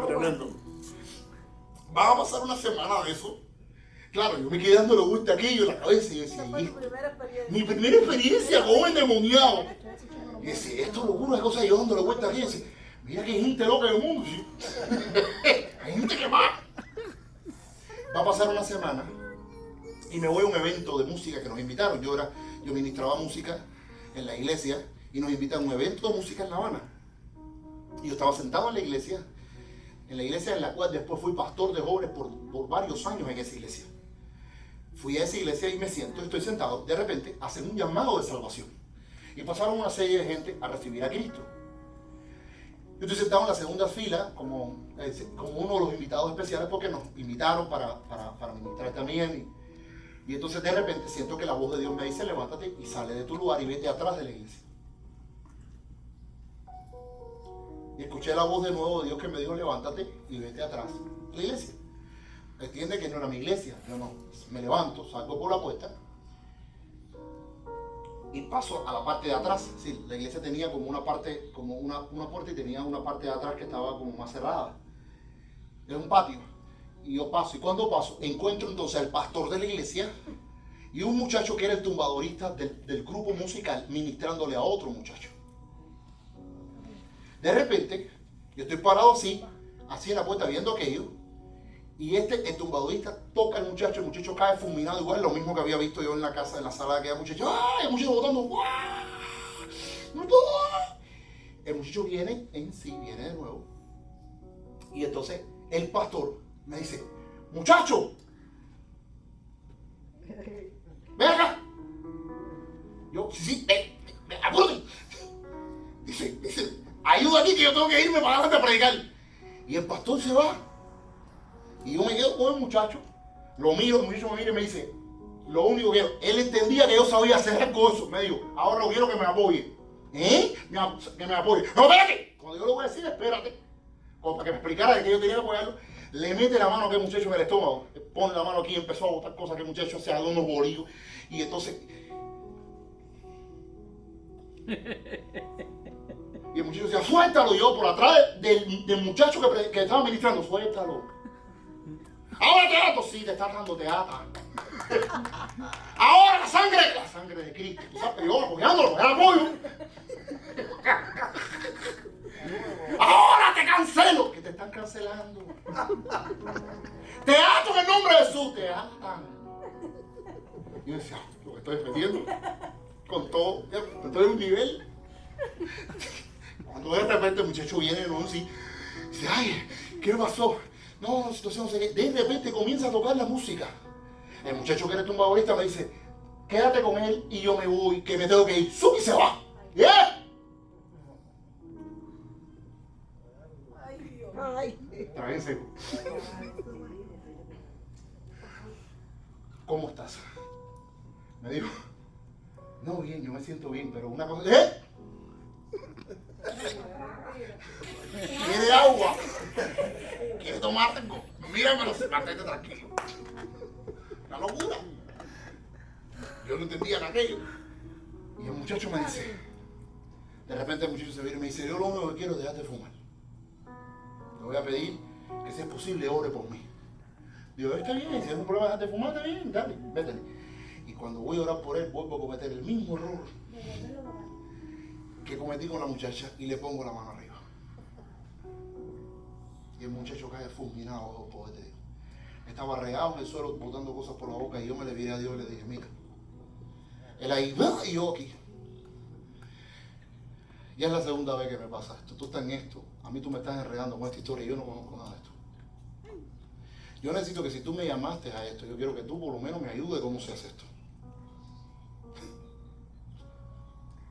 Tremendo. Va a pasar una semana de eso. Claro, yo me quedé dándole vuelta aquello en la cabeza y yo decía, mi primera experiencia como endemoniado. Y decía, esto es locura, es cosa, yo dándole vuelta aquí y decía, mira que hay gente loca en el mundo, ¿sí? Hay gente que va. Va a pasar una semana y me voy a un evento de música que nos invitaron. Yo ministraba música en la iglesia y nos invitan a un evento de música en La Habana. Y yo estaba sentado en la iglesia en la cual después fui pastor de jóvenes por varios años en esa iglesia. Fui a esa iglesia y me siento, estoy sentado, de repente hacen un llamado de salvación. Y pasaron una serie de gente a recibir a Cristo. Yo estoy sentado en la segunda fila como uno de los invitados especiales porque nos invitaron para ministrar también. Y entonces de repente siento que la voz de Dios me dice, levántate y sale de tu lugar y vete atrás de la iglesia. Y escuché la voz de nuevo de Dios que me dijo, levántate y vete atrás de la iglesia. Entiende que no era mi iglesia. Yo no, me levanto, salgo por la puerta y paso a la parte de atrás. Sí, la iglesia tenía como una parte, como una puerta, y tenía una parte de atrás que estaba como más cerrada. Era un patio. Y yo paso, y cuando paso, encuentro entonces al pastor de la iglesia y un muchacho que era el tumbadorista del grupo musical ministrándole a otro muchacho. De repente, yo estoy parado así en la puerta viendo aquello, y el tumbadorista toca al muchacho, el muchacho cae fulminado, igual lo mismo que había visto yo en la casa, en la sala de aquel muchacho. ¡Ay! El muchacho botando. El muchacho viene en sí, viene de nuevo. Y entonces el pastor me dice, muchacho, ven acá. Yo, sí, ven, apúrate. Dice, ayuda aquí que yo tengo que irme para adelante a predicar. Y el pastor se va. Y yo me quedo con el muchacho, lo miro, el muchacho me mira y me dice, lo único que quiero, él entendía que yo sabía hacer algo de eso, me dijo, ahora quiero que me apoye. ¿Eh? Que me apoye. No, espérate. Cuando yo le voy a decir, espérate, como para que me explicara de que yo tenía que apoyarlo, le mete la mano a aquel muchacho en el estómago, pone la mano aquí y empezó a botar cosas que el muchacho se dado unos bolillos. Y entonces... Y el muchacho decía, suéltalo. Yo por atrás del muchacho que estaba ministrando, suéltalo. Ahora te ato, sí, te estás dando, te ata. Ahora la sangre de Cristo. Tú sabes, yo apoyándolo, era apoyo. Ahora te cancelo, que te están cancelando. Te ato en el nombre de Jesús, te atan. Y yo decía, lo que estoy defendiendo, con todo, estoy en un nivel. Cuando de repente el muchacho viene, ¿no? Sí, dice, ay, ¿qué pasó? No, la situación no sé qué. De repente comienza a tocar la música. El muchacho que era tumbadorista me dice, quédate con él y yo me voy, que me tengo que ir. Sube y se va. ¿Yeah? Ay. Está bien seco. ¿Cómo estás? Me dijo, no, bien, yo me siento bien, pero una cosa... ¿Eh? ¿Quiere agua? ¿Quiere tomar algo? Míramelo, mantente tranquilo. Una locura. Yo no entendía aquello. Y el muchacho me dice, de repente el muchacho se viene y me dice, yo lo único que quiero es dejarte de fumar. Te voy a pedir que si es posible ore por mí. Digo, está bien, si es un problema de dejarte de fumar, está bien, dale, vete. Y cuando voy a orar por él, vuelvo a cometer el mismo error que cometí con la muchacha y le pongo la mano arriba. Y el muchacho cae fulminado bajo el poder de Dios. Estaba regado en el suelo botando cosas por la boca y yo me le viré a Dios y le dije, mira, él ahí, y yo aquí. Ya es la segunda vez que me pasa esto. Tú estás en esto, a mí tú me estás enredando con esta historia y yo no conozco nada de esto. Yo necesito que si tú me llamaste a esto, yo quiero que tú por lo menos me ayudes cómo se hace esto.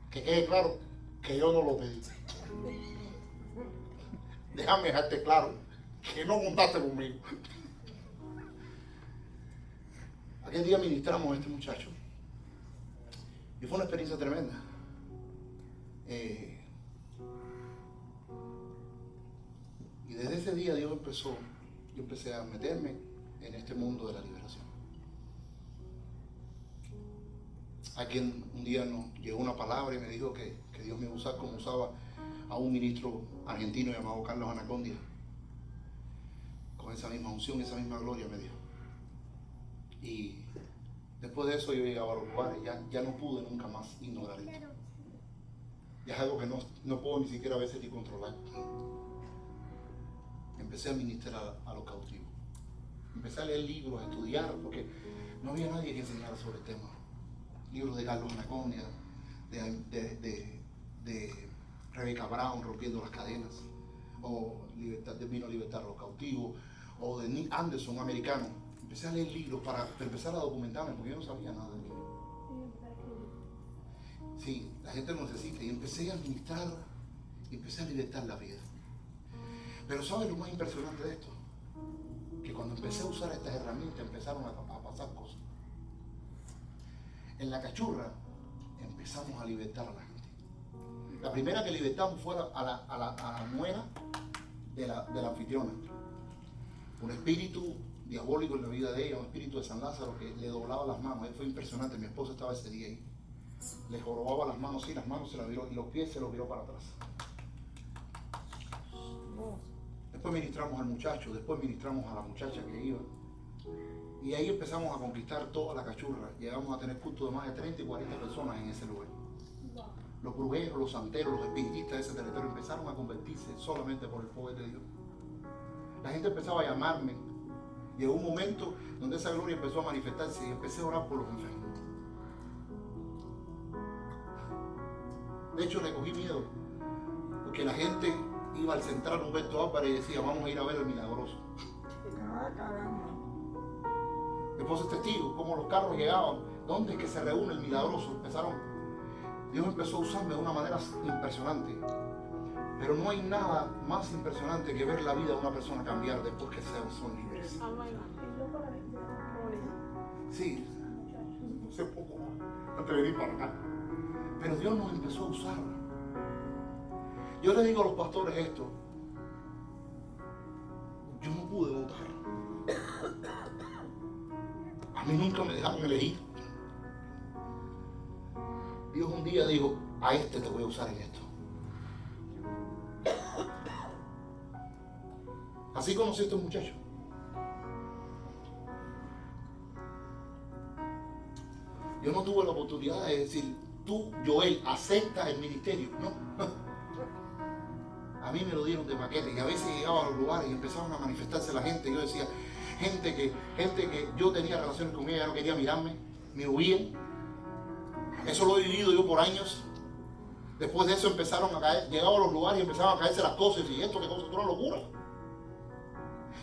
Que quede claro que yo no lo pedí. Déjame dejarte claro que no contaste conmigo. Aquel día ministramos a este muchacho y fue una experiencia tremenda. Y desde ese día yo empecé a meterme en este mundo de la liberación. A quien un día nos llegó una palabra y me dijo que Dios me iba a usar como usaba a un ministro argentino llamado Carlos Anacondia. Con esa misma unción, esa misma gloria me dijo. Y después de eso yo llegaba a los lugares, ya no pude nunca más ignorar esto. Ya es algo que no puedo ni siquiera a veces ni controlar. Empecé a ministrar a los cautivos. Empecé a leer libros, a estudiar, porque no había nadie que enseñara sobre el tema. Libros de Carlos Anacondia, de Rebecca Brown, Rompiendo las Cadenas, o Vino a libertar a los cautivos, o de Nick Anderson, americano. Empecé a leer libros para empezar a documentarme, porque yo no sabía nada de libros. Sí, la gente lo necesita, y empecé a administrar, y empecé a libertar la vida. Pero ¿sabes lo más impresionante de esto? Que cuando empecé a usar estas herramientas empezaron a pasar cosas. en la cachurra empezamos a libertar a la gente. La primera que libertamos fue a la nuera de la anfitriona. Un espíritu diabólico en la vida de ella, un espíritu de San Lázaro que le doblaba las manos. Fue impresionante. Mi esposa estaba ese día ahí. Le jorobaba las manos, sí, las manos se las viró y los pies se los viró para atrás. Después ministramos al muchacho, después ministramos a la muchacha que iba. Y ahí empezamos a conquistar toda la cachurra. Llegamos a tener culto de más de 30 y 40 personas en ese lugar. Los brujeros, los santeros, los espiritistas de ese territorio empezaron a convertirse solamente por el poder de Dios. La gente empezaba a llamarme. Llegó un momento donde esa gloria empezó a manifestarse y empecé a orar por los enfermos. De hecho, le cogí miedo, porque la gente iba al central Humberto Álvarez y decía, vamos a ir a ver el milagroso. Después es testigo, cómo los carros llegaban, dónde es que se reúne el milagroso. Dios empezó a usarme de una manera impresionante. Pero no hay nada más impresionante que ver la vida de una persona cambiar después que son libres. Sí, hace poco, antes de venir para acá. Pero Dios nos empezó a usar. Yo le digo a los pastores esto. Yo no pude votar. A mí nunca me dejaron elegir. Dios un día dijo, a este te voy a usar en esto. Así conocí a estos muchachos. Yo no tuve la oportunidad de decir, tú, Joel, acepta el ministerio. No. A mí me lo dieron de paquete y a veces llegaba a los lugares y empezaban a manifestarse la gente. Yo decía, gente que yo tenía relaciones con ella, no quería mirarme, me huían. Eso lo he vivido yo por años. Después de eso empezaron a caer, llegaba a los lugares y empezaban a caerse las cosas y esto, qué cosa, es una locura.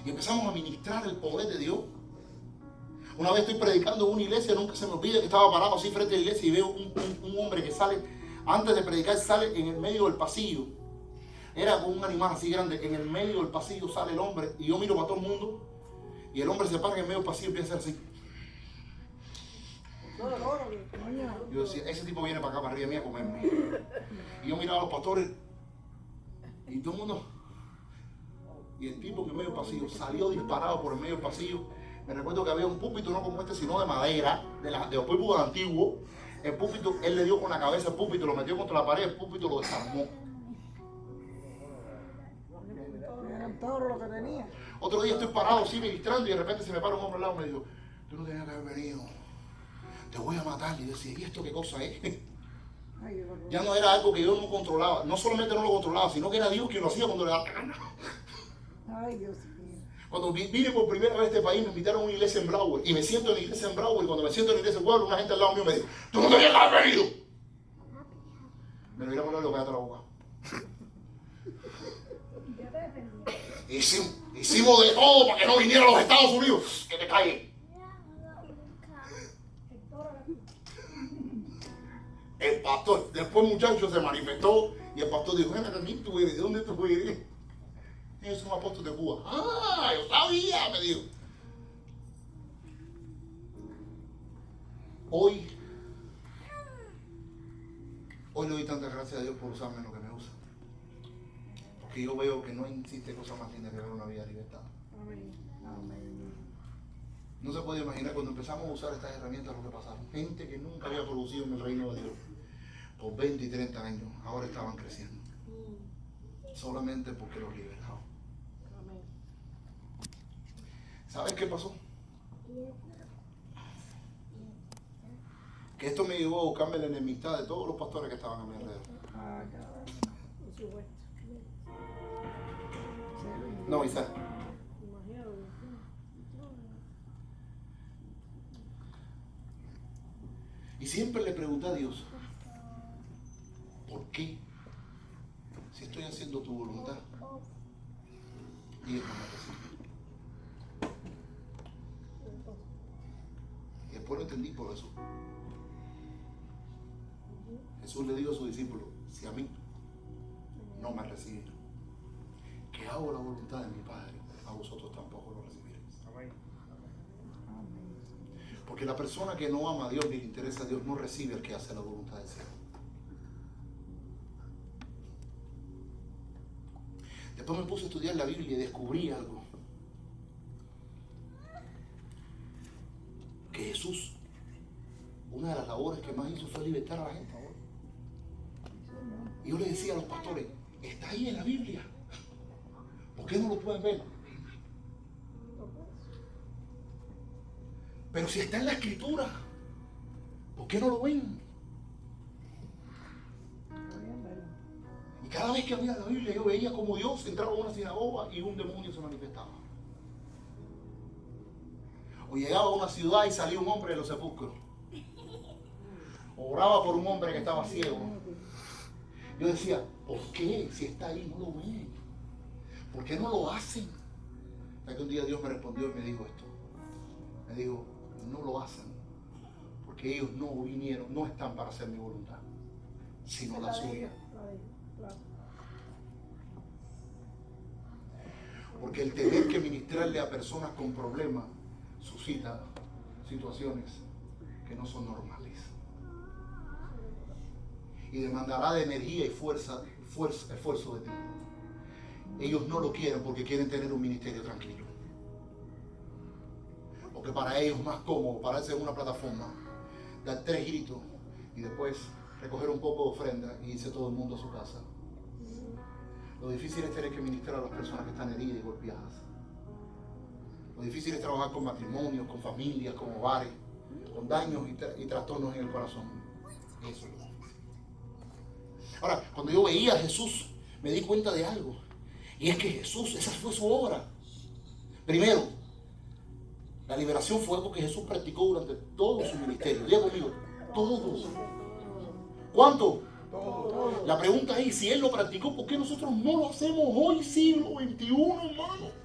Y empezamos a ministrar el poder de Dios. Una vez estoy predicando en una iglesia, nunca se me olvida que estaba parado así frente a la iglesia y veo un hombre que sale, antes de predicar, sale en el medio del pasillo. Era como un animal así grande, en el medio del pasillo sale el hombre y yo miro para todo el mundo y el hombre se para en el medio del pasillo y empieza a hacer así. Yo decía, ese tipo viene para acá, para arriba mía a comerme. Y yo miraba a los pastores y todo el mundo. Y el tipo que en medio del pasillo salió disparado por el medio del pasillo. Me recuerdo que había un púlpito, no como este, sino de madera, de los púlpitos antiguos. El púlpito, él le dio con la cabeza al púlpito, lo metió contra la pared, el púlpito lo desarmó. Eran todo lo que tenía. Otro día estoy parado así ministrando y de repente se me para un hombre al lado y me dijo, tú no tenías que haber venido, te voy a matar. Y yo decía, ¿y esto qué cosa es? Ya no era algo que yo no controlaba, no solamente no lo controlaba, sino que era Dios quien lo hacía cuando le daba gana. Ay, Dios mío. Cuando vine por primera vez a este país, me invitaron a una iglesia en Broward y me siento en la iglesia en Broward y cuando me siento en la iglesia en Broward, una gente al lado mío me dice, tú no tenías que haber venido. Me lo miramos y lo cállate la boca. Hicimos de todo para que no viniera a los Estados Unidos. Que te calles. El pastor, después el muchacho se manifestó y el pastor dijo, ven acá, ¿quién tú eres? ¿De dónde tú eres? Yo soy un apóstol de Cuba. Ah, yo sabía, me dijo. Hoy le doy tanta gracias a Dios por usarme en lo que me usa. Porque yo veo que no existe cosa más linda que ver una vida libertada. No se puede imaginar cuando empezamos a usar estas herramientas lo que pasaron. Gente que nunca había producido en el reino de Dios por 20 y 30 años, ahora estaban creciendo. Solamente porque los liberaron. ¿Sabes qué pasó? Que esto me llevó a buscarme la enemistad de todos los pastores que estaban a mi alrededor. No, Isaac. Y siempre le pregunté a Dios, ¿por qué? Si estoy haciendo tu voluntad. Y Él no me recibe. Y después lo entendí por eso. Jesús le dijo a sus discípulos, si a mí no me reciben, que hago la voluntad de mi Padre, a vosotros tampoco lo recibiréis. Porque la persona que no ama a Dios ni le interesa a Dios no recibe al que hace la voluntad del cielo. Después me puse a estudiar la Biblia y descubrí algo. Que Jesús, una de las labores que más hizo fue libertar a la gente. Y yo le decía a los pastores, está ahí en la Biblia. ¿Por qué no lo pueden ver? Pero si está en la Escritura, ¿por qué no lo ven? Y cada vez que abría la Biblia yo veía como Dios entraba a una sinagoga y un demonio se manifestaba. O llegaba a una ciudad y salía un hombre de los sepulcros. Oraba por un hombre que estaba ciego. Yo decía, ¿por qué? Si está ahí no lo ven. ¿Por qué no lo hacen? Hasta que un día Dios me respondió y me dijo esto. Me dijo, no lo hacen. Porque ellos no vinieron, no están para hacer mi voluntad, sino la suya. Porque el tener que ministrarle a personas con problemas suscita situaciones que no son normales. Y demandará de energía y esfuerzo de ti. Ellos no lo quieren porque quieren tener un ministerio tranquilo. Porque para ellos es más cómodo pararse en una plataforma, dar 3 gritos y después recoger un poco de ofrenda y irse todo el mundo a su casa. Lo difícil es tener que ministrar a las personas que están heridas y golpeadas. Lo difícil es trabajar con matrimonios, con familias, con hogares, con daños y trastornos en el corazón. Eso es lo difícil. Ahora, cuando yo veía a Jesús, me di cuenta de algo. Y es que Jesús, esa fue su obra. Primero, la liberación fue algo que Jesús practicó durante todo su ministerio. Diga conmigo, todos. ¿Cuánto? La pregunta es, si Él lo practicó, ¿por qué nosotros no lo hacemos hoy, siglo XXI, hermano?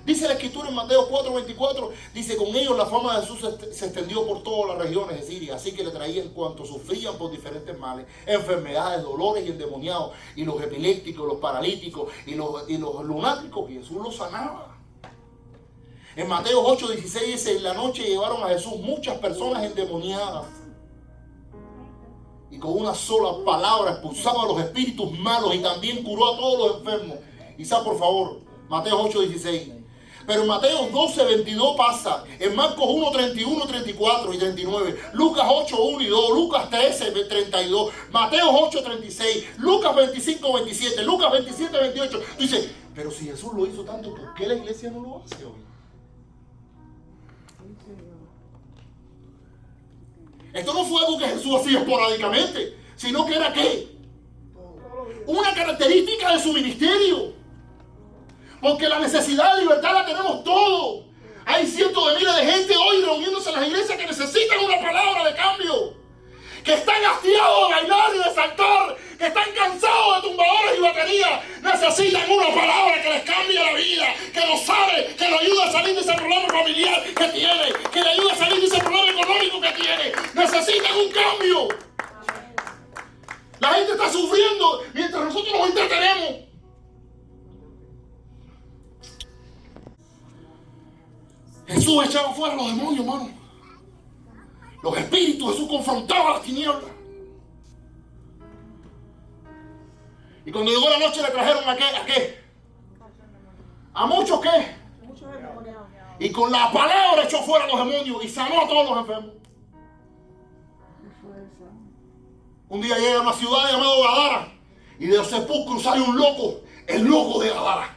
Dice la Escritura en Mateo 4:24, dice, con ellos la fama de Jesús se extendió por todas las regiones de Siria, así que le traían cuantos sufrían por diferentes males, enfermedades, dolores y endemoniados, y los epilépticos, los paralíticos y los lunáticos, y Jesús los sanaba. En Mateo 8:16 dice, en la noche llevaron a Jesús muchas personas endemoniadas, y con una sola palabra expulsaba a los espíritus malos y también curó a todos los enfermos. Isa, por favor, Mateo 8:16. Pero en Mateo 12:22 pasa, en Marcos 1:31, 34 y 39, Lucas 8:1 y 2, Lucas 13:32, Mateo 8:36, Lucas 25:27, Lucas 27:28. Tú dices, pero si Jesús lo hizo tanto, ¿por qué la iglesia no lo hace hoy? Esto no fue algo que Jesús hacía esporádicamente, sino que era ¿qué? Una característica de su ministerio. Porque la necesidad de libertad la tenemos todos. Hay cientos de miles de gente hoy reuniéndose en las iglesias que necesitan una palabra de cambio. Que están hastiados de bailar y de saltar. Que están cansados de tumbadores y baterías. Necesitan una palabra que les cambie la vida. Que lo sabe, que lo ayude a salir de ese problema familiar que tiene. Que le ayude a salir de ese problema económico que tiene. Necesitan un cambio. La gente está sufriendo mientras nosotros nos entretenemos. Jesús echaba fuera a los demonios, hermano. Los espíritus, Jesús confrontaba las tinieblas. Y cuando llegó la noche le trajeron ¿a qué? ¿A muchos qué? Muchos endemoniados. Y con la palabra echó fuera a los demonios y sanó a todos los enfermos. Un día llega a una ciudad llamada Gadara y de los sepulcros sale un loco, el loco de Gadara.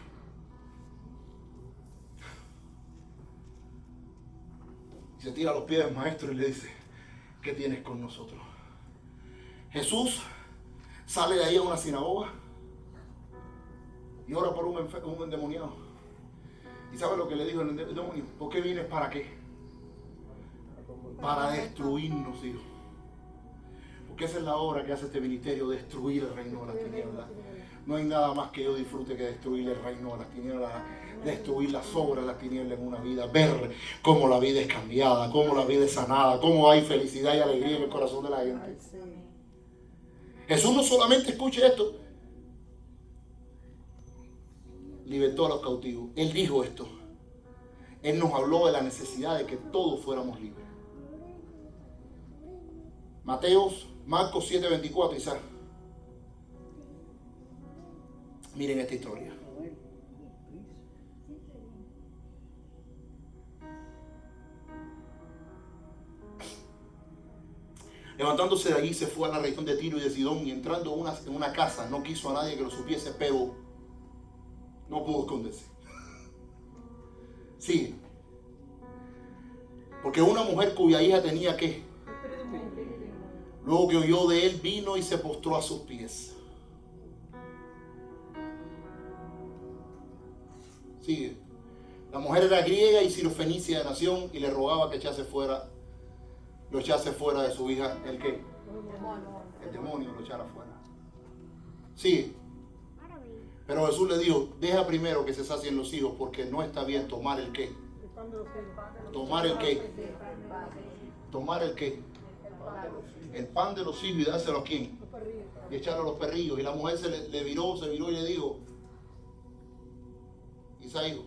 Y se tira a los pies del maestro y le dice, ¿qué tienes con nosotros? Jesús sale de ahí a una sinagoga y ora por un endemoniado. ¿Y sabe lo que le dijo el demonio? ¿Por qué vienes? ¿Para qué? Para destruirnos, hijo. Porque esa es la obra que hace este ministerio, destruir el reino de las tinieblas. No hay nada más que yo disfrute que destruir el reino de las tinieblas, destruir las obras de las tinieblas en una vida, ver cómo la vida es cambiada, cómo la vida es sanada, cómo hay felicidad y alegría en el corazón de la gente. Jesús no solamente, escuche esto, libertó a los cautivos, Él dijo esto, Él nos habló de la necesidad de que todos fuéramos libres. Marcos 7:24, Isaac. Miren esta historia. Levantándose de allí se fue a la región de Tiro y de Sidón, y entrando en una casa no quiso a nadie que lo supiese, pero no pudo esconderse. Sí. Porque una mujer cuya hija tenía ¿qué? Luego que oyó de él, vino y se postró a sus pies. Sigue. La mujer era griega y sirofenicia de nación, y le rogaba que lo echase fuera de su hija. ¿El qué? El demonio lo echara fuera. Sigue. Pero Jesús le dijo, deja primero que se sacien los hijos, porque no está bien tomar el qué. Tomar el qué. Tomar el qué. El pan de los hijos y dárselo a quién. Y echarlo a los perrillos. Y la mujer se viró y le dijo, Isaías,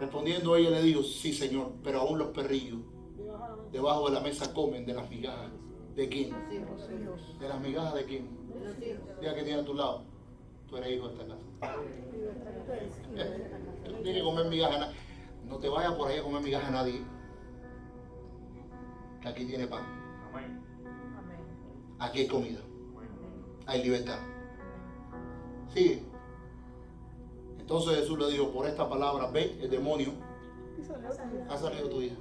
respondiendo ella le dijo, sí Señor, pero aún los perrillos debajo de la mesa comen de las migajas. ¿De quién? ¿De las migajas de quién? Diga que tiene a tu lado. Tú eres hijo de esta casa. Tú no tienes que comer migajas. No te vayas por ahí a comer migajas a nadie. Que aquí tiene pan. Aquí hay comida. Hay libertad. Sigue. Entonces Jesús le dijo, por esta palabra, ve, el demonio ha salido tu hija.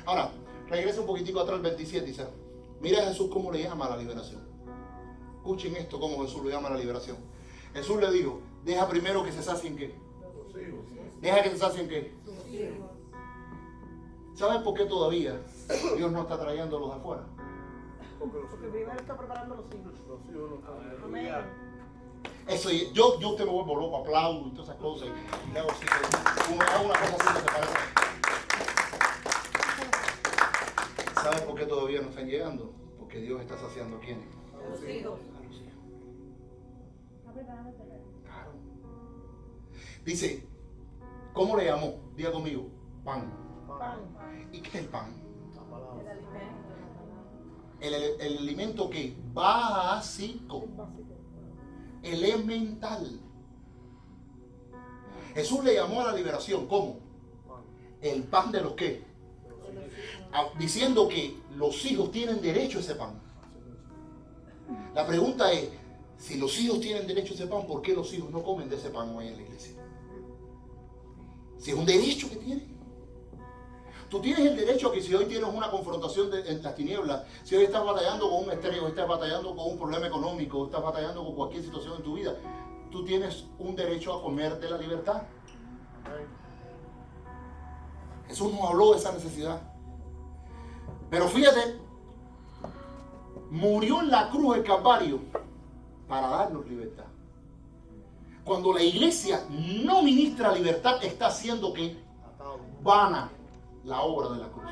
Ahora, regresa un poquitico atrás al 27, dice, mira a Jesús cómo le llama a la liberación. Escuchen esto, cómo Jesús le llama a la liberación. Jesús le dijo, deja primero que se sacien qué. Deja que se sacien qué. ¿Sabes por qué todavía Dios no está trayendo los de afuera? Porque primero está preparando los hijos. Amén. Eso, yo usted me vuelvo loco, aplaudo y todas esas cosas. Y le hago así, hago una cosa así que se parece. ¿Sabes por qué todavía no están llegando? Porque Dios está saciando a quiénes. A los hijos. A los hijos. Claro. Dice, ¿cómo le llamó? Diga conmigo, pan. ¿Y qué es el pan? El alimento que básico, elemental. Jesús le llamó a la liberación, ¿cómo? El pan de los qué. Diciendo que los hijos tienen derecho a ese pan. La pregunta es, si los hijos tienen derecho a ese pan, ¿por qué los hijos no comen de ese pan hoy en la iglesia? Si es un derecho que tienen. Tú tienes el derecho a que si hoy tienes una confrontación en las tinieblas, si hoy estás batallando con un estrés, estás batallando con un problema económico, estás batallando con cualquier situación en tu vida, tú tienes un derecho a comer de la libertad. Jesús nos habló de esa necesidad. Pero fíjate, murió en la cruz del Calvario para darnos libertad. Cuando la iglesia no ministra libertad, está haciendo que vana la obra de la cruz.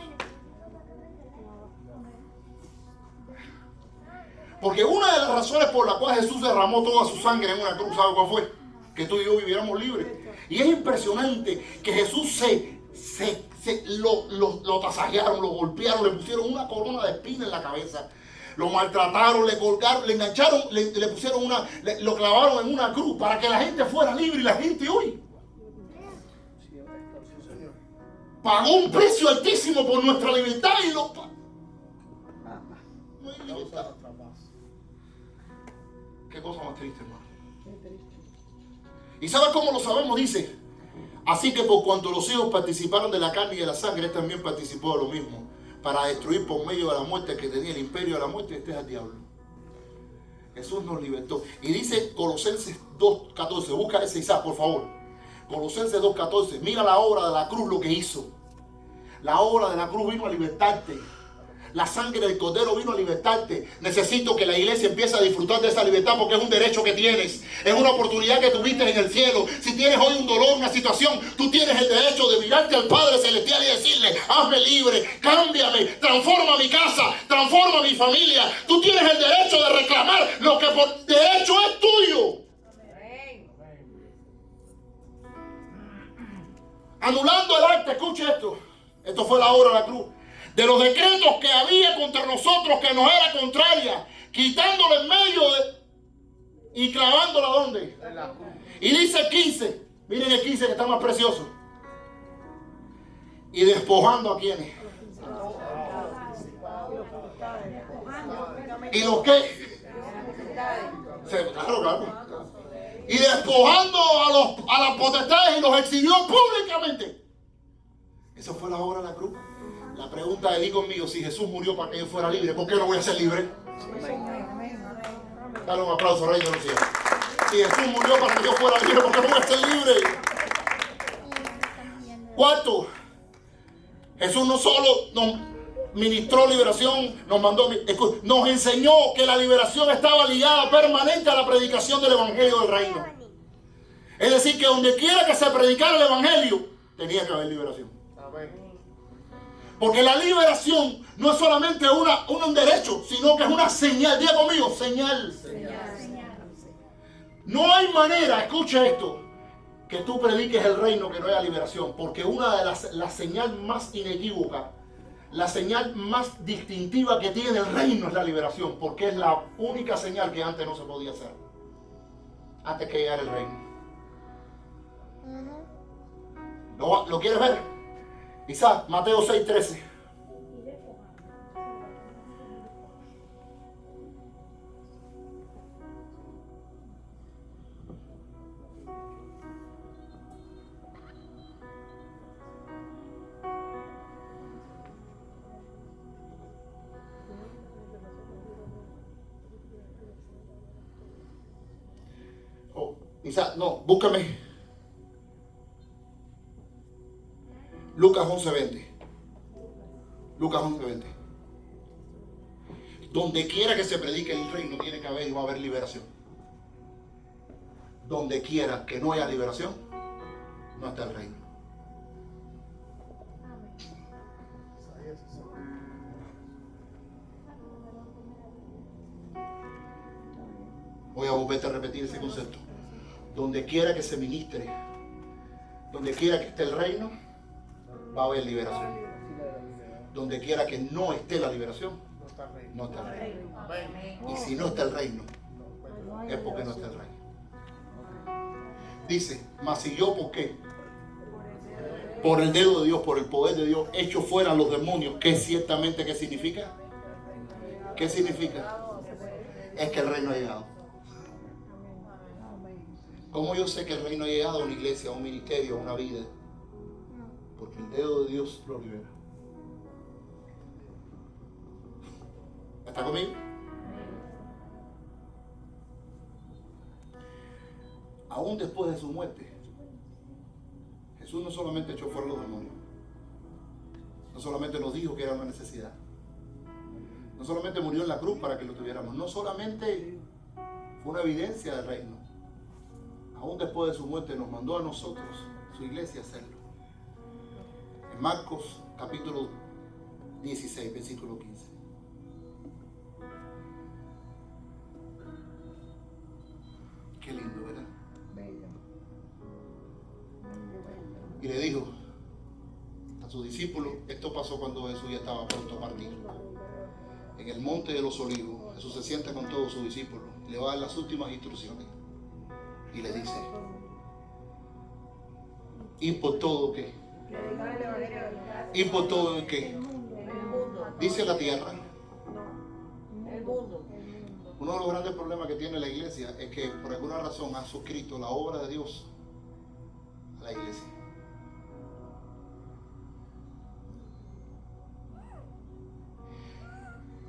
Porque una de las razones por las cuales Jesús derramó toda su sangre en una cruz, ¿sabe cuál fue? Que tú y yo viviéramos libres. Y es impresionante que Jesús lo tasajearon, lo golpearon, le pusieron una corona de espina en la cabeza, lo maltrataron, le colgaron, le engancharon, le pusieron lo clavaron en una cruz para que la gente fuera libre. Y la gente hoy pagó un precio altísimo por nuestra libertad y no hay libertad. Qué cosa más triste, hermano. ¿Y sabes cómo lo sabemos? Dice, así que por cuanto los hijos participaron de la carne y de la sangre, él también participó de lo mismo, para destruir por medio de la muerte que tenía el imperio de la muerte, este es el diablo. Jesús nos libertó. Y dice Colosenses 2:14, busca ese Isaac, por favor. Colosenses 2:14, mira la obra de la cruz, lo que hizo. La obra de la cruz vino a libertarte. La sangre del Cordero vino a libertarte. Necesito que la iglesia empiece a disfrutar de esa libertad porque es un derecho que tienes. Es una oportunidad que tuviste en el cielo. Si tienes hoy un dolor, una situación, tú tienes el derecho de mirarte al Padre Celestial y decirle, hazme libre, cámbiame, transforma mi casa, transforma mi familia. Tú tienes el derecho de reclamar lo que por derecho es tuyo. anulando el acta, escuche esto. Esto fue la obra de la cruz. De los decretos que había contra nosotros que nos era contraria, quitándolo en medio y clavándola ¿dónde? En la cruz. Y dice el 15, miren el 15 que está más precioso. Y despojando a quienes. ¿Y los qué? Claro. Y despojando a las potestades y los exhibió públicamente. Esa fue la obra de la cruz. La pregunta de digo conmigo, si Jesús murió para que yo fuera libre, ¿por qué no voy a ser libre? Dale un aplauso, Rey de los cielos. Si Jesús murió para que yo fuera libre, ¿por qué no voy a ser libre? Cuarto, Jesús no solo nos ministró liberación, nos enseñó que la liberación estaba ligada permanente a la predicación del Evangelio del Reino. Es decir, que donde quiera que se predicara el Evangelio, tenía que haber liberación. Porque la liberación no es solamente un derecho, sino que es una señal. Diga conmigo, señal. No hay manera, escuche esto, que tú prediques el reino que no haya liberación. Porque una de las señales más inequívocas, la señal más distintiva que tiene el reino es la liberación. Porque es la única señal que antes no se podía hacer. Antes que llegara el reino. ¿Lo quieres ver? Quizás Mateo 6:13. Quizás, no, búscame. Lucas 11:20. Lucas 11:20. Donde quiera que se predique el reino tiene que haber y va a haber liberación. Donde quiera que no haya liberación, no está el reino. Voy a volver a repetir ese concepto. Donde quiera que se ministre, donde quiera que esté el reino, va a haber liberación. Donde quiera que no esté la liberación, no está el reino. Y si no está el reino, es porque no está el reino. Dice, mas si yo, ¿por qué? Por el dedo de Dios, por el poder de Dios, echo fuera a los demonios. ¿Qué ciertamente qué significa? ¿Qué significa? Es que el reino ha llegado. ¿Cómo yo sé que el reino ha llegado a una iglesia, a un ministerio, a una vida? Porque el dedo de Dios lo libera. ¿Está conmigo? Aún después de su muerte, Jesús no solamente echó fuera los demonios, no solamente nos dijo que era una necesidad, no solamente murió en la cruz para que lo tuviéramos, no solamente fue una evidencia del reino, aún después de su muerte nos mandó a nosotros, su iglesia, a hacerlo. En Marcos capítulo 16, versículo 15. Qué lindo, ¿verdad? Y le dijo a sus discípulos, esto pasó cuando Jesús ya estaba pronto a partir. En el monte de los olivos, Jesús se sienta con todos sus discípulos, le va a dar las últimas instrucciones y le dice, ¿y por todo qué? ¿Y por todo el qué? Dice la tierra. Uno de los grandes problemas que tiene la iglesia es que por alguna razón ha suscrito la obra de Dios a la iglesia.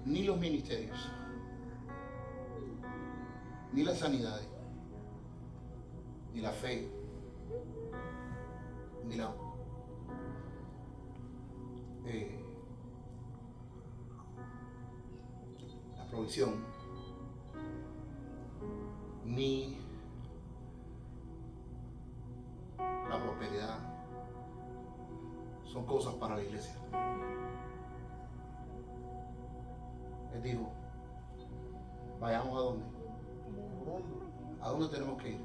Ni los ministerios, ni las sanidades, ni la fe, ni la provisión, ni la prosperidad son cosas para la iglesia. Él dijo, vayamos a dónde. ¿A dónde tenemos que ir?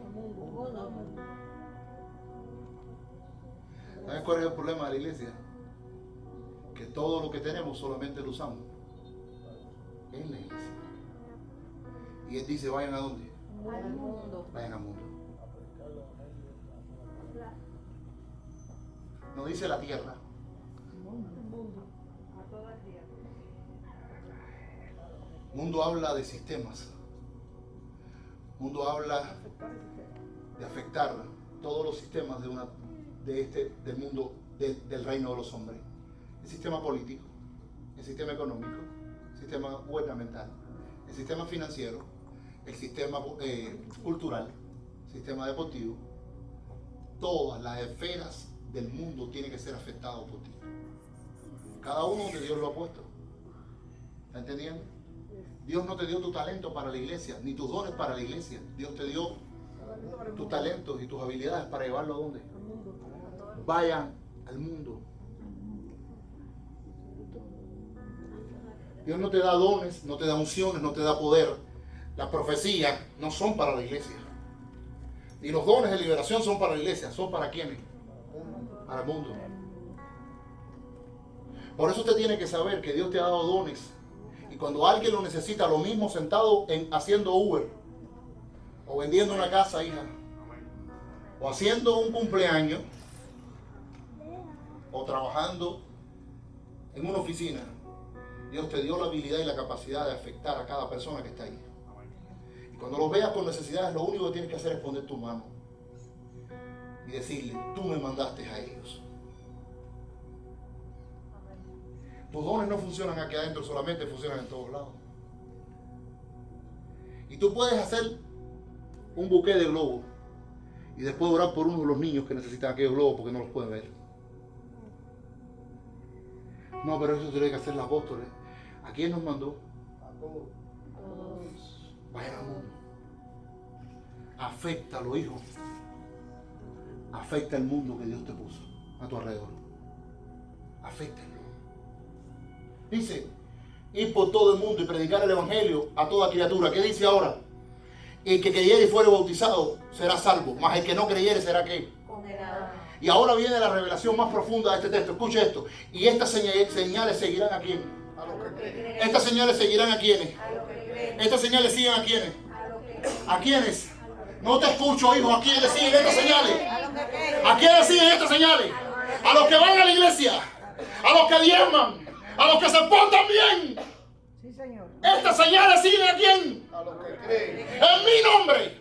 ¿Sabes cuál es el problema de la iglesia? Que todo lo que tenemos solamente lo usamos en la iglesia. Y él dice, vayan a dónde? Al mundo. Vayan al mundo. No dice la tierra. A todo el día. Mundo habla de sistemas. Mundo habla de afectar todos los sistemas del mundo, del reino de los hombres. El sistema político, el sistema económico, el sistema gubernamental, el sistema financiero, el sistema cultural, el sistema deportivo. Todas las esferas del mundo tienen que ser afectadas por ti. Cada uno donde Dios lo ha puesto. ¿Está entendiendo? Dios no te dio tu talento para la iglesia, ni tus dones para la iglesia. Dios te dio tus talentos y tus habilidades para llevarlo a dónde. Vayan al mundo. Dios no te da dones, no te da unciones, no te da poder. Las profecías no son para la iglesia. Y los dones de liberación son para la iglesia. ¿Son para quiénes? Para el mundo. Por eso usted tiene que saber que Dios te ha dado dones. Y cuando alguien lo necesita, lo mismo sentado haciendo Uber, o vendiendo una casa, hija, o haciendo un cumpleaños, o trabajando en una oficina, Dios te dio la habilidad y la capacidad de afectar a cada persona que está ahí. Y cuando los veas con necesidades, lo único que tienes que hacer es poner tu mano y decirle, tú me mandaste a ellos. Tus dones no funcionan aquí adentro solamente, funcionan en todos lados. Y tú puedes hacer un buqué de globos y después orar por uno de los niños que necesitan aquellos globos porque no los pueden ver. No, pero eso tiene que hacer los apóstoles. ¿A quién nos mandó? A todos. Vayan al mundo. Aféctalo, hijo. Afecta el mundo que Dios te puso a tu alrededor. Aféctalo. Dice, ir por todo el mundo y predicar el evangelio a toda criatura. ¿Qué dice ahora? El que creyere y fuere bautizado será salvo, mas el que no creyere será ¿qué? Condenado. Y ahora viene la revelación más profunda de este texto. Escuche esto. Y estas señales seguirán a quién. A los que creen. Estas señales seguirán a quiénes. A los que creen. Estas señales siguen a quiénes. A los que creen. ¿A quiénes? No te escucho, hijo. ¿A quiénes siguen estas señales? A los que creen. ¿A quiénes siguen estas señales? A los que van a la iglesia. A los que diezman. A los que se portan bien. Sí, Señor. Estas señales siguen a quién. A los que creen. En mi nombre.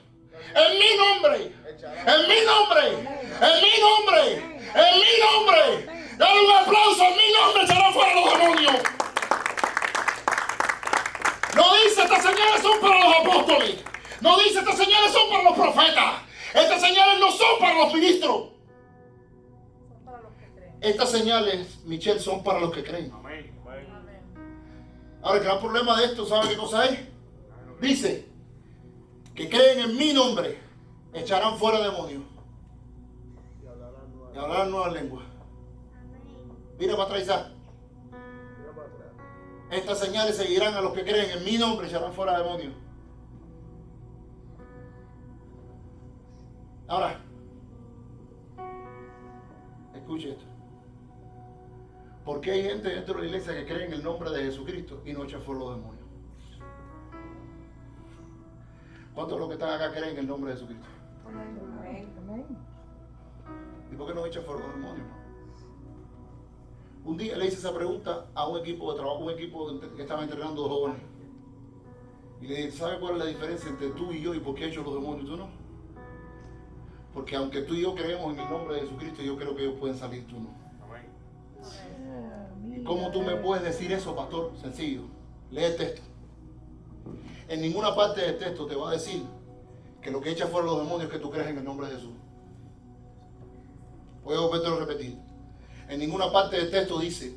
En mi nombre. En mi nombre. En mi nombre. En mi nombre. Dale un aplauso. En mi nombre echarán fuera los demonios. No dice estas señales son para los apóstoles. No dice estas señales son para los profetas. Estas señales no son para los ministros. Son para los que creen. Estas señales, Michelle, son para los que creen. Amén. Ahora, el gran problema de esto, ¿sabe qué cosa es? Dice que creen en mi nombre, echarán fuera demonios y hablarán nuevas lenguas. Mira para atrás, Isaac. Estas señales seguirán a los que creen en mi nombre, echarán fuera demonios. Ahora, escuche esto. ¿Por qué hay gente dentro de la iglesia que cree en el nombre de Jesucristo y no echa fuera los demonios? ¿Cuántos de los que están acá creen en el nombre de Jesucristo? Amén. ¿Y por qué no echa fuera los demonios? Un día le hice esa pregunta a un equipo de trabajo, un equipo que estaba entrenando jóvenes. Y le dije, ¿sabe cuál es la diferencia entre tú y yo y por qué he hecho los demonios y tú no? Porque aunque tú y yo creemos en el nombre de Jesucristo, yo creo que ellos pueden salir, tú no. ¿Y cómo tú me puedes decir eso, pastor? Sencillo. Lee el texto. En ninguna parte del texto te va a decir que lo que echa fuera los demonios es que tú crees en el nombre de Jesús. Voy a volverlo a repetir. En ninguna parte del texto dice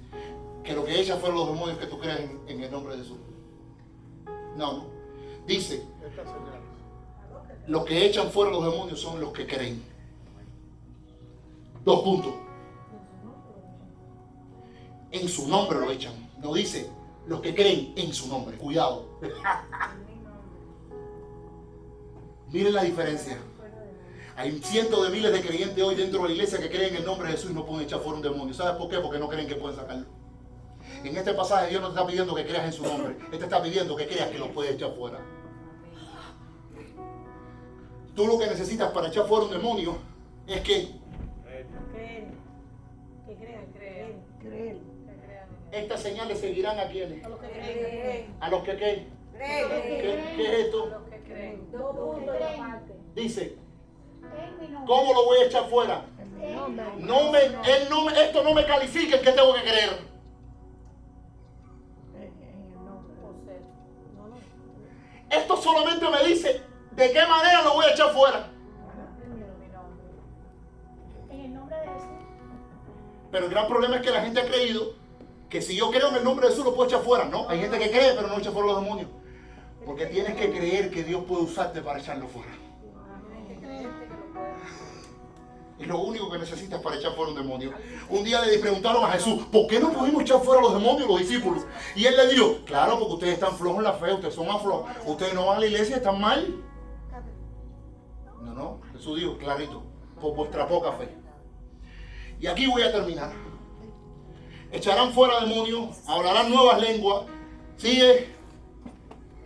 que lo que echa fuera los demonios es que tú crees en el nombre de Jesús. No. Dice, Estas señales. los que echan fuera los demonios son los que creen. 2 puntos. En su nombre lo echan. No dice los que creen en su nombre. Cuidado. Miren la diferencia. Hay cientos de miles de creyentes hoy dentro de la iglesia que creen en el nombre de Jesús y no pueden echar fuera un demonio. ¿Sabes por qué? Porque no creen que pueden sacarlo. En este pasaje Dios no te está pidiendo que creas en su nombre. Él te está pidiendo que creas que lo puedes echar fuera. Tú lo que necesitas para echar fuera un demonio es que Creer. Que crean. Creer. Creer. estas señales seguirán a quienes. A los que creen. A los que ¿qué? ¿Qué es esto? Los que creen. 2 puntos de parte. Dice, ¿cómo lo voy a echar fuera? Esto no me califica en qué tengo que creer. Esto solamente me dice de qué manera lo voy a echar fuera. En el nombre de Jesús. Pero el gran problema es que la gente ha creído que si yo creo en el nombre de Jesús lo puedo echar fuera. No, hay gente que cree pero no echa fuera los demonios. Porque tienes que creer que Dios puede usarte para echarlo fuera. Es lo único que necesitas para echar fuera un demonio. Un día le preguntaron a Jesús, ¿por qué no pudimos echar fuera los demonios los discípulos? Y él le dijo, claro, porque ustedes están flojos en la fe, ustedes son aflojos, ustedes no van a la iglesia, están mal. No, Jesús dijo, clarito, por vuestra poca fe. Y aquí voy a terminar. Echarán fuera demonios, hablarán nuevas lenguas, sigue,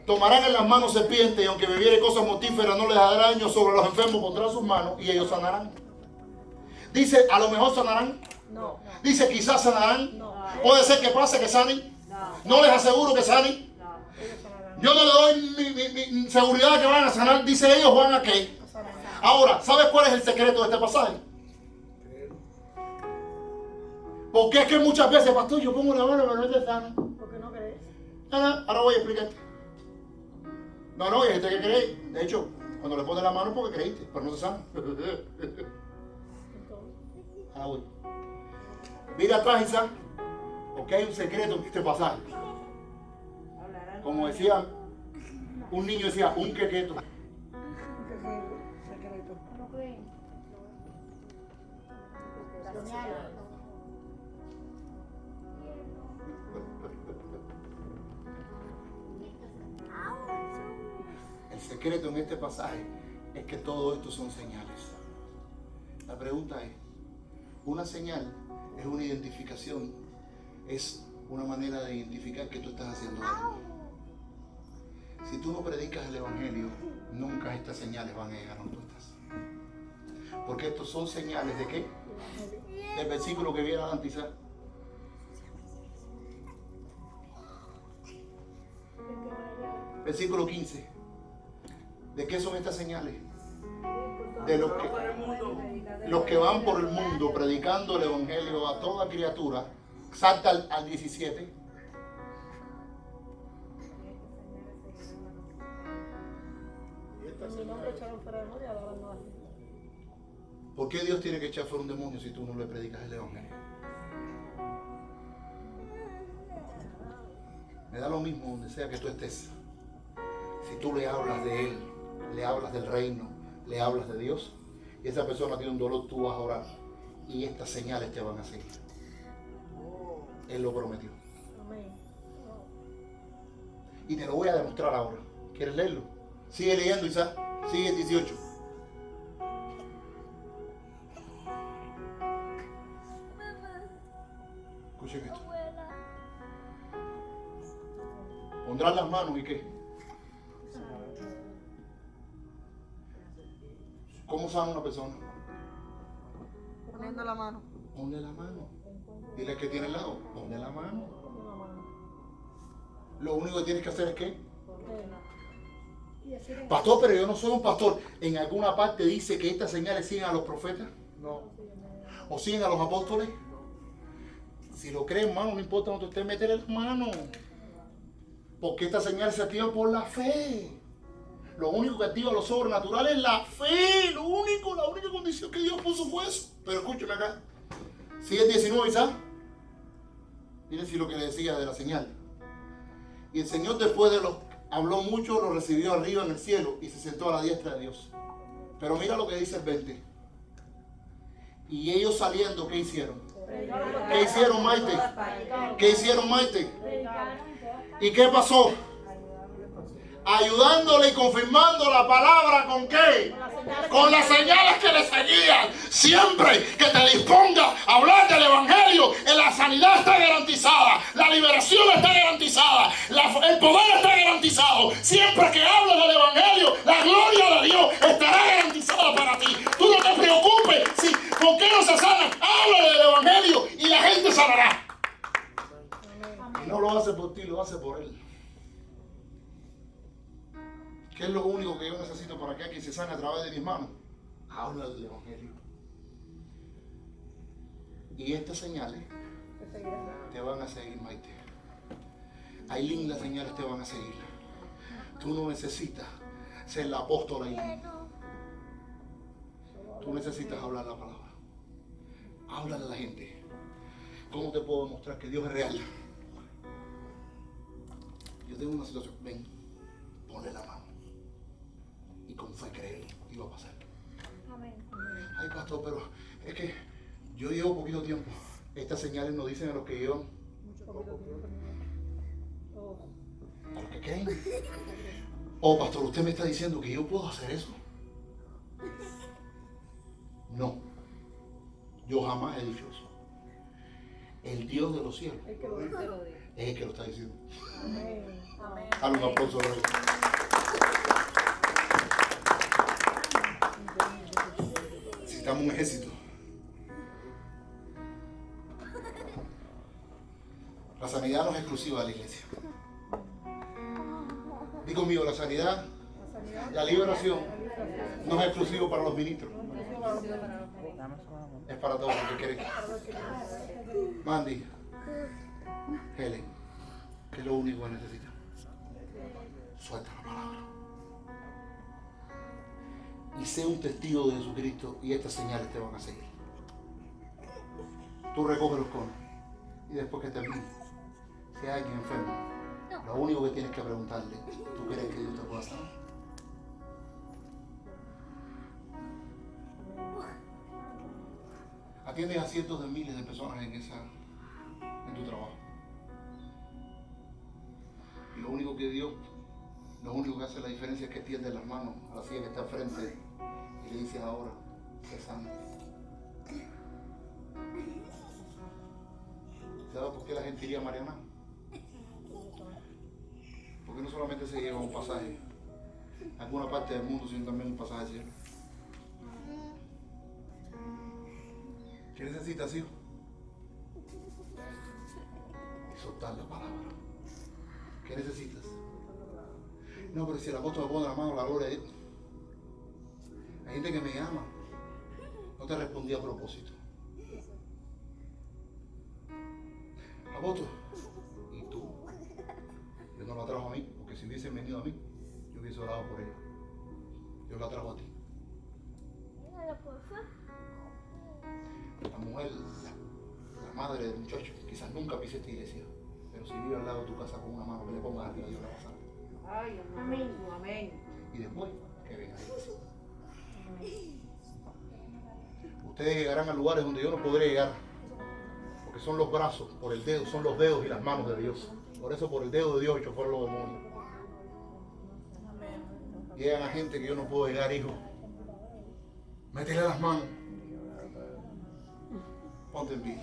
tomarán en las manos serpientes y aunque bebiere cosas mortíferas no les dará daño, sobre los enfermos pondrán sus manos y ellos sanarán. Dice, a lo mejor sanarán. No. Dice, quizás sanarán. No. Puede ser que pase que sanen. No les aseguro que sanen. Yo no le doy mi seguridad de que van a sanar. Dice, ellos van a qué. Ahora, ¿sabes cuál es el secreto de este pasaje? Porque es que muchas veces, pastor, yo pongo la mano pero no te sana. Porque no crees. Ahora voy a explicarte. No, hay gente que cree. De hecho, cuando le pones la mano porque creíste, pero no se sana. Ahora voy. Mira atrás, Isaac, porque hay un secreto en este pasaje. Como decía, un niño decía, un quequeto. Secreto. No creen. El secreto en este pasaje es que todo esto son señales. La pregunta es, una señal es una identificación, es una manera de identificar que tú estás haciendo algo. Si tú no predicas el evangelio, nunca estas señales van a llegar a donde tú estás. Porque estos son señales de qué? Del versículo que viene antes. Versículo 15. ¿De qué son estas señales? De los que van por el mundo predicando el evangelio a toda criatura. Salta al 17. En mi nombre echaron fuera demonio y ahora no hacen. ¿Por qué Dios tiene que echar fuera un demonio si tú no le predicas el evangelio? Me da lo mismo donde sea que tú estés. Si tú le hablas de Él, le hablas del reino, le hablas de Dios, y esa persona tiene un dolor, tú vas a orar. Y estas señales te van a seguir. Él lo prometió. Amén. Y te lo voy a demostrar ahora. ¿Quieres leerlo? Sigue leyendo, Isaac. Sigue el 18. Escuchen esto. Pondrán las manos y qué. ¿Cómo sana una persona? Poniendo la mano. Ponle la mano. Dile que tiene al lado. Ponle la mano. Lo único que tienes que hacer es qué. Pastor, pero yo no soy un pastor. ¿En alguna parte dice que estas señales siguen a los profetas? No. ¿O siguen a los apóstoles? Si lo creen, hermano, no importa donde usted mete la mano. Porque estas señales se activan por la fe. Lo único que activa lo sobrenatural es la fe. La única condición que Dios puso fue eso. Pero escúchame acá. Sigue el 19, ¿sabes? Miren si lo que le decía de la señal. Y el Señor después de habló mucho, lo recibió arriba en el cielo y se sentó a la diestra de Dios. Pero mira lo que dice el 20. Y ellos saliendo, ¿qué hicieron? ¿Qué hicieron, Maite? ¿Qué hicieron, Maite? ¿Y qué pasó? Ayudándole y confirmando la palabra ¿con qué? con las señales que le seguían. Siempre que te dispongas a hablar del evangelio, la sanidad está garantizada, la liberación está garantizada, el poder está garantizado. Siempre que hables del evangelio, la gloria de Dios estará garantizada para ti. Tú no te preocupes si con qué no se sanan. Habla del evangelio y la gente sanará. Y no lo hace por ti, lo hace por él. ¿Qué es lo único que yo necesito para que alguien se sane a través de mis manos? Habla del evangelio. Y estas señales te van a seguir, Maite. Ailín, las señales te van a seguir. Tú no necesitas ser la apóstola Ailín. Tú necesitas hablar la palabra. Háblale a la gente. ¿Cómo te puedo demostrar que Dios es real? Yo tengo una situación. Ven, ponle la mano. Y con fe creer, y va a pasar. Amén. Ay, pastor, pero es que yo llevo poquito tiempo. Estas señales nos dicen a los que llevan, a los que creen. Oh, pastor, usted me está diciendo que yo puedo hacer eso. No, yo jamás he dicho eso. El Dios de los cielos es el que lo está diciendo. Amén. Dale un aplauso a él. Necesitamos un ejército. La sanidad no es exclusiva de la iglesia. Di conmigo, la sanidad, la liberación no es exclusivo para los ministros. Es para todos los que creen. Mandy, Helen, ¿qué es lo único que necesitan? Suelta la palabra. Y sé un testigo de Jesucristo y estas señales te van a seguir. Tú recoges los conos y después que termine, si hay alguien enfermo, lo único que tienes que preguntarle, ¿tú crees que Dios te pueda sanar? Atiendes a cientos de miles de personas en tu trabajo. Y lo único que hace la diferencia es que tiende las manos a la silla que está enfrente y le dices ahora, sé sano. ¿Sabes por qué la gente iría a Mariana? Porque no solamente se lleva un pasaje a alguna parte del mundo, sino también un pasaje al cielo. ¿Qué necesitas, hijo? Y soltar la palabra. ¿Qué necesitas? No, pero si el apóstol me pone la mano, la gloria de Dios. Hay gente que me llama. No te respondí a propósito. Apóstol, ¿y tú? Dios no la trajo a mí, porque si hubiesen venido a mí, yo hubiese orado por ella. Dios la trajo a ti. La mujer, la madre del muchacho, quizás nunca pise esta iglesia, pero si vive al lado de tu casa con una mano que le pongas arriba, Dios la va a sanar. Ay, amén. Amén. Y después, que venga ahí. Ustedes llegarán a lugares donde yo no podré llegar, porque son los brazos, por el dedo, son los dedos y las manos de Dios. Por eso, por el dedo de Dios, echó fuera los demonios. Llegan a gente que yo no puedo llegar, hijo. Métele las manos. Ponte en pie.